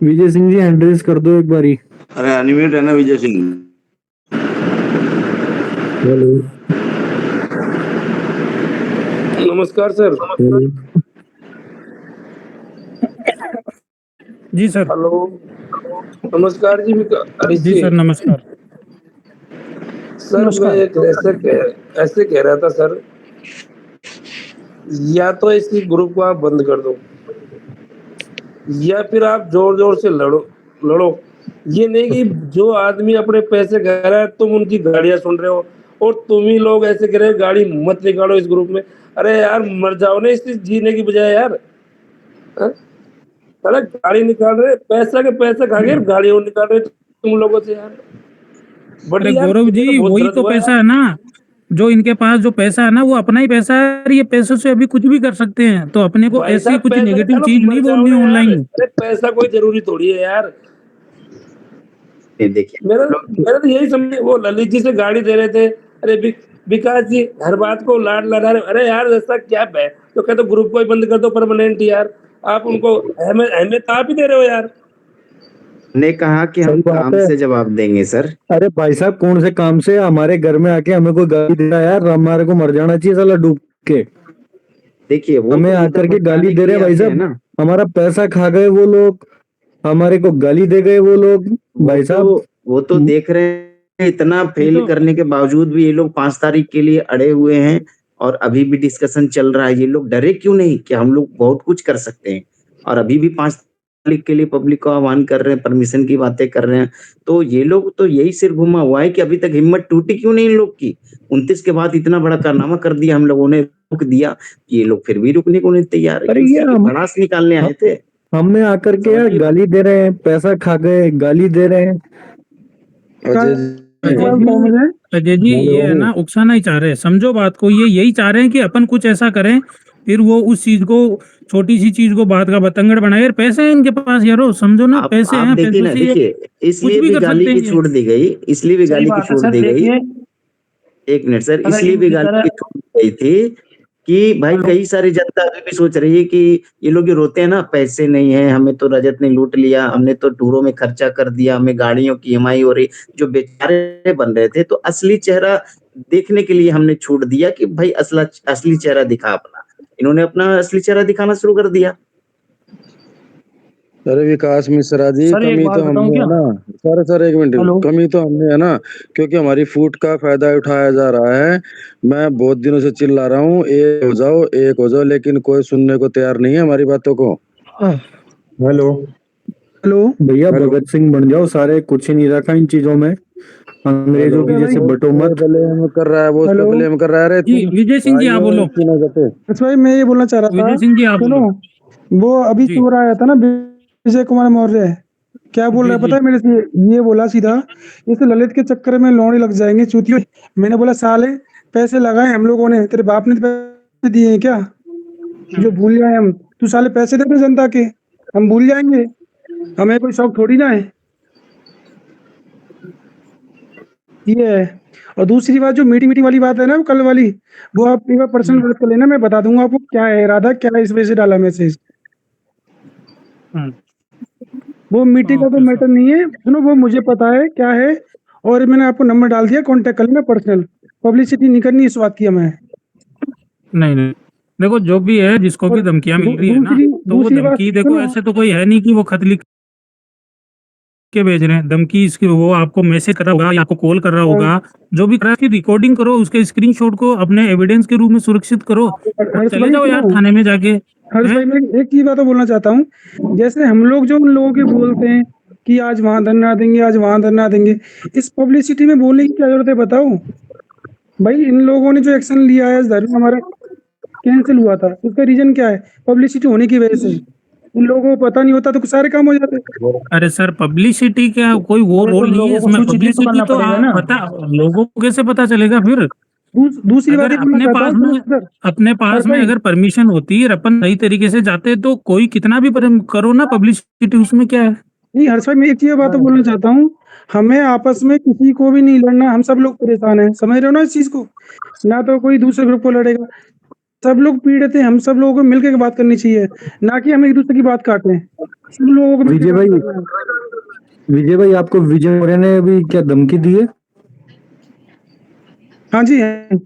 B: Vijay Singh ji hand raise कर दो एक बारी।
Q: अरे अनम्यूट है ना विजय सिंह।
B: हेलो
S: नमस्कार सर।
D: जी सर।
S: हेलो नमस्कार जी हरीश
D: जी सर नमस्कार।
S: सर मैं एक ऐसे कह रहा था सर, या तो इसी ग्रुप को आप बंद कर दो या फिर आप जोर जोर से लड़ो। ये नहीं कि जो आदमी अपने पैसे कह रहा है तुम उनकी गाड़ियां सुन रहे हो और तुम ही लोग ऐसे कह रहे हो गाड़ी मत निकालो इस ग्रुप में। अरे यार मर जाओ ना इस जीने की बजाय यार। अरे गाड़ी निकाल रहे, पैसा के पैसे खा के गाड़ियों निकाल रहे तुम लोगों से यार।
D: अरे गौरव जी वही तो पैसा है ना, जो इनके पास जो पैसा है ना वो अपना ही पैसा है। ये पैसों से अभी कुछ भी कर सकते हैं, तो अपने को ऐसी कुछ नेगेटिव चीज नहीं बोलनी ऑनलाइन।
S: अरे पैसा कोई जरूरी थोड़ी है यार।
C: देखिए
S: मेरा तो यही समझे, वो ललित जी से गाड़ी दे रहे थे, अरे विकास जी हर बात को लाड लड़ा रहे। अरे यार ऐसा क्या है, तो कहते ग्रुप को ही बंद कर दो परमानेंट यार। आप उनको अहमियत आप ही दे रहे हो यार।
C: ने कहा कि हम काम से जवाब देंगे सर।
B: अरे भाई साहब कौन से काम से, हमारे घर में आके हमें कोई गाली दे रहा है यार, हमारे को मर जाना चाहिए साला डूब के।
C: देखिए
B: हमें आकर के गाली दे रहे भाई साहब, हमारा पैसा खा गए वो लोग, हमारे को गाली दे गए वो लोग भाई साहब।
C: वो तो देख रहे हैं, इतना फेल करने के बावजूद भी ये लोग 5 तारीख के लिए अड़े हुए हैं और अभी भी डिस्कशन चल रहा है। ये लोग डरे क्यों नहीं कि हम लोग बहुत कुछ कर सकते हैं, और अभी भी 5 तारीख के लिए पब्लिक को आह्वान कर रहे हैं, परमिशन की बातें कर रहे हैं। तो ये लोग तो यही सिर घुमा हुआ है कि अभी तक हिम्मत टूटी क्यों नहीं इन लोग की। 29 के बाद इतना बड़ा कारनामा कर दिया हम लोगों ने, रुक दिया, ये लोग फिर भी रुकने को नहीं तैयार है। ये भड़ास निकालने आए थे।
B: हमने आकर के यार गाली दे रहे हैं, पैसा खा गए, गाली दे रहे हैं।
D: अजय जी ये है ना, उकसाना ही चाह रहे हैं, समझो बात को। ये यही चाह रहे हैं कि अपन कुछ ऐसा करें, फिर वो उस चीज को, छोटी सी चीज को बात का बतंगड़ बनाए। यार पैसे हैं इनके पास यारो, समझो ना, पैसे हैं।
C: देखिए ना, देखिए इसलिए भी गाली की छूट दी गई, इसलिए भी गाली की छूट दी गई। एक मिनट सर, इसलिए भी गाली की छूट दी गई थी कि भाई कई सारी जनता अभी भी सोच रही है कि ये लोग रोते हैं ना, पैसे नहीं है, हमें तो रजत ने लूट लिया, हमने तो टूरों में खर्चा कर दिया, हमें गाड़ियों की ईएमआई हो रही। जो बेचारे बन रहे थे, तो असली चेहरा देखने के लिए हमने छूट दिया कि भाई असली चेहरा दिखा अपना। इन्होंने अपना असली चेहरा दिखाना शुरू कर दिया।
N: अरे विकास मिश्रा जी, कमी तो हमने है ना सर एक मिनट, कमी तो हमने है ना, क्योंकि हमारी फूट का फायदा उठाया जा रहा है। मैं बहुत दिनों से चिल्ला रहा हूँ एक हो जाओ, लेकिन कोई सुनने को तैयार नहीं है हमारी बातों को।
B: हेलो भैया, भगत सिंह बन जाओ सारे, कुछ ही नहीं रखा इन चीजों में। अंग्रेजों की जैसे बटो मत।
I: ब्लेम कर रहा है वो, उस पे
L: हेलो।
I: ब्लेम कर रहा है। अरे
D: जी विजय सिंह जी आप बोलो।
L: अच्छा भाई मैं ये बोलना चाह रहा था,
D: विजय सिंह जी आप
L: सुनो,
D: बोलो।
L: वो अभी
D: जी
L: चोर आया था ना विजय कुमार मौर्य, क्या बोल
D: जी
L: रहा है
D: जी
L: पता है मेरे से? ये बोला सीधा, इस ललित के चक्कर में लौड़े लग जाएंगे चूतियों। मैंने बोला साले पैसे लगाए हम लोगों ने, तेरे बाप ने पैसे दिए हैं क्या जो भूल जाए हम? तू साले पैसे दे दे जनता के, हम भूल जाएंगे? हमें कोई शौक थोड़ी ना है। ये है। और दूसरी बात जो मीटिंग मीटिंग वाली बात है ना, वो कल वाली, वो आप एक बार पर्सनल बात कर लेना, मैं बता दूंगा आपको क्या है इरादा, क्या है इस वजह से डाला मैसेज। वो मीटिंग का कोई मैटर नहीं है, सुनो वो मुझे पता है क्या है, और मैंने आपको नंबर डाल दिया, कांटेक्ट कर लेना पर्सनल, पब्लिसिटी नहीं करनी इस बात की हमें।
D: नहीं नहीं देखो जो भी है, जिसको भी धमकियां मिल रही है ना,
L: दूसरी
D: तो वो
L: दूसरी बात
D: धमकी देखो
L: सुनो,
D: ऐसे तो कोई है नहीं कि वो खत लिख के भेज रहे हैं। धमकी इसकी वो आपको मैसेज कर रहा होगा या आपको कॉल कर रहा होगा, जो भी कर रहा है, रिकॉर्डिंग करो, उसके स्क्रीनशॉट को अपने एविडेंस के रूप में सुरक्षित करो और
L: हर्ष
D: चले
L: भाई
D: जाओ यार
L: सुनो,
D: थाने में जाके।
L: हर्ष भाई मैं एक चीज बात और बोलना चाहता हूँ, जैसे हम लोग जो उन लोगों के बोलते हैं कि आज वहां धरना देंगे, आज वहां धरना देंगे, इस पब्लिसिटी में बोलने की क्या जरूरत है बताओ भाई? इन लोगों ने जो एक्शन लिया है, धरना हमारा कैंसिल हुआ था, उसका रीजन क्या है? पब्लिसिटी होने की वजह से। इन लोगों को पता नहीं होता तो सारे काम हो जाते।
D: अरे सर पब्लिसिटी क्या कोई वो
L: अरे तो
D: रोल नहीं है
L: लोगों को
D: इसमें।
L: सूचित तो
D: पब्लिसिटी
L: करना
D: तो
L: पड़ेगा ना।
D: पता लोगों को कैसे पता चलेगा फिर?
L: दूसरी बात
D: अगर
L: ये बोलना
D: अपने
L: चाहता
D: पास
L: हूँ, सुनो
D: में
L: सर,
D: अपने पास
L: हर्ष
D: में
L: भाई,
D: अगर परमिशन होती है, अपन सही तरीके से जाते तो कोई कितना भी करो ना पब्लिसिटी, उसमें क्या है?
L: नहीं हर्ष भाई मैं एक चीज बात तो बोलना चाहता हूँ, हमें आपस में किसी को भी नहीं लड़ना, हम सब लोग परेशान हैं, समझ रहे हो ना इस चीज को? ना तो कोई दूसरे ग्रुप को लड़ेगा, सब लोग पीड़ित हैं, हम सब लोगों को मिलकर के बात करनी चाहिए, ना कि हम एक दूसरे की बात काट रहे हैं। सब लोगों को मिलकर
B: विजय
L: बात
B: भाई,
L: करना है।
B: विजय भाई आपको विजय मौर्य ने अभी क्या धमकी दी है?
L: हाँ जी है।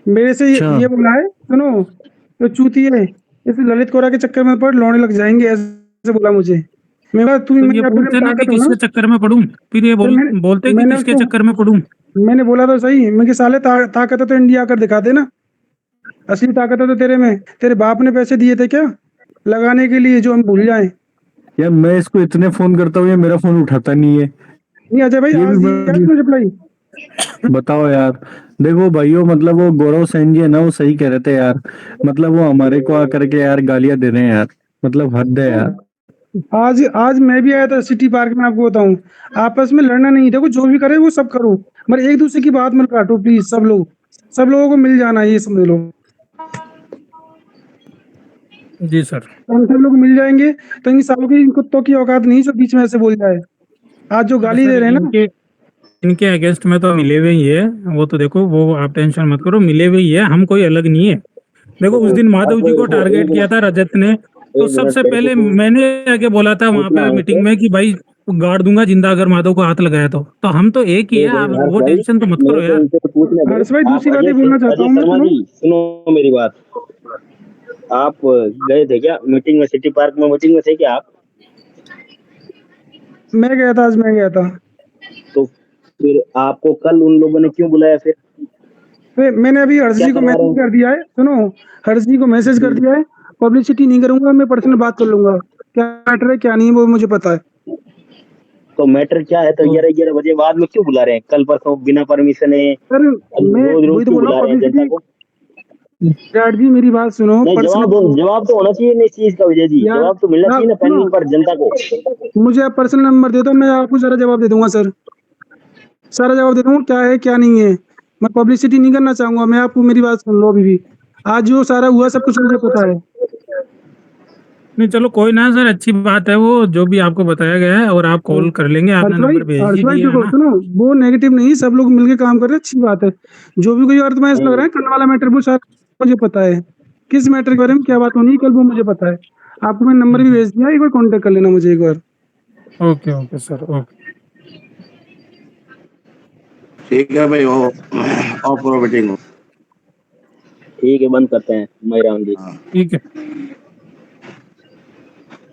L: मेरे से
B: अच्छा।
L: ये बोला है, सुनो, तो चूती है इस ललित कोरा के चक्कर में पड़ लौड़ने लग जाएंगे, ऐसे बोला मुझे। मैं कहा तुम
D: तो
L: मैं
D: ये
L: अपने
D: बोलते
L: में
D: ना कि
L: ताकत हो ना,
D: किसके चक्कर में पढ़ूं, फिर ये
L: फिर
D: बोलते कि
L: मैंने
D: किसके
L: उसको
D: चक्कर में पढ़ूं।
L: मैंने बोला तो सही, मैं कि साले ताकत है तो इंडिया आकर दिखा दे ना, असली ताकत है तो तेरे में। तेरे बाप ने पैसे दिए थे क्या लगाने के लिए जो हम भूल जाएं?
B: यार मैं इसको इतने फोन करता हूँ, ये मेरा फोन उठाता नहीं है।
L: नहीं अजय भाई
B: ये
L: आज
B: भी
L: दिया तुमने रिप्लाई?
B: बताओ यार। देखो भाइयों, मतलब वो गौरव सैन जी है ना, वो सही कह रहे थे यार। मतलब वो हमारे को आकर के यार गालियां दे रहे हैं यार, मतलब हद है यार।
L: आज आज मैं भी आया था सिटी पार्क में, आपको बताऊं, आपस में लड़ना नहीं, देखो जो भी करे वो सब करो, मगर एक दूसरे की बात मत काटो प्लीज। सब लोगों को मिल जाना, ये समझ लो।
D: जी सर।
L: हम सब लोग मिल जाएंगे तो इन सालों की इन कुत्तों की औकात नहीं जो बीच में ऐसे बोल जाए। आज जो
D: अरे
L: गाली
D: सर
L: दे रहे हैं ना,
D: इनके अगेंस्ट में तो मिले हुए ही है, वो तो देखो, वो आप टेंशन मत करो, मिले हुए ही है, हम कोई अलग नहीं है। देखो उस दिन माधव जी को टारगेट किया था रजत ने, तो सबसे पहले मैंने आके बोला था वहां पे मीटिंग में कि भाई गाड़ दूंगा जिंदा अगर माधव को हाथ लगाया तो हम तो एक ही है, आप वो टेंशन तो मत करो यार।
L: हर्ष भाई दूसरी बात ये बोलना चाहता हूँ मैं, सुनो,
O: सुनो मेरी बात। आप गए थे क्या मीटिंग में? सिटी पार्क में मीटिंग में थे क्या आप?
L: मैं गया था, आज मैं गया था।
O: तो फिर आपको कल उन लोगों ने क्यों बुलाया फिर?
L: मैंने अभी हर्ष जी को मैसेज कर दिया है, सुनो, हर्ष जी को मैसेज कर दिया है, पब्लिसिटी नहीं करूंगा, मैं पर्सनल बात कर लूंगा, क्या मैटर है क्या नहीं वो मुझे पता है।
O: तो मैटर क्या है? तो 11 बजे बाद में क्यों बुला रहे हैं? कल परसों बिना परमिशन है,
L: सर मैं
O: रोज
L: वही तो
O: क्यों
L: बोल रहा
O: बुला
L: हूँ,
O: रहे हैं जनता को?
L: विराट जी मेरी बात सुनो,
O: नहीं, जवाब तो होना चाहिए ना इस चीज का विजय जी, जवाब तो मिलना चाहिए ना पैनल पर जनता को।
L: मुझे आप पर्सनल नंबर दे दो, मैं आपको सारा जवाब दे दूंगा सर, सारा जवाब दे दूंगा क्या है क्या नहीं है। मैं पब्लिसिटी नहीं करना चाहूंगा, मैं आपको, मेरी बात सुन लो अभी भी, आज जो सारा हुआ सब कुछ मुझे पता है।
D: नहीं चलो कोई ना सर, अच्छी बात है वो जो भी आपको बताया गया है, और आप कॉल कर लेंगे, आपने नंबर भेज ही दिया है ना।
L: सुनो, वो नेगेटिव नहीं, सब लोग मिलके काम कर रहे हैं, अच्छी बात है। जो भी कोई अर्थ में ऐसा लग रहा है करने वाला मैटर, वो सारा मुझे पता है, किस मैटर के बारे में क्या बात होनी है कल, वो मुझे पता है। आपको मैं नंबर भी भेज दिया, एक बार कॉन्टेक्ट कर लेना मुझे एक बार।
D: ओके ओके सर, ओके
Q: ठीक है भाई, वो ऑफ करो मीटिंग।
O: ठीक है, बंद करते हैं महिराम जी।
D: ठीक है।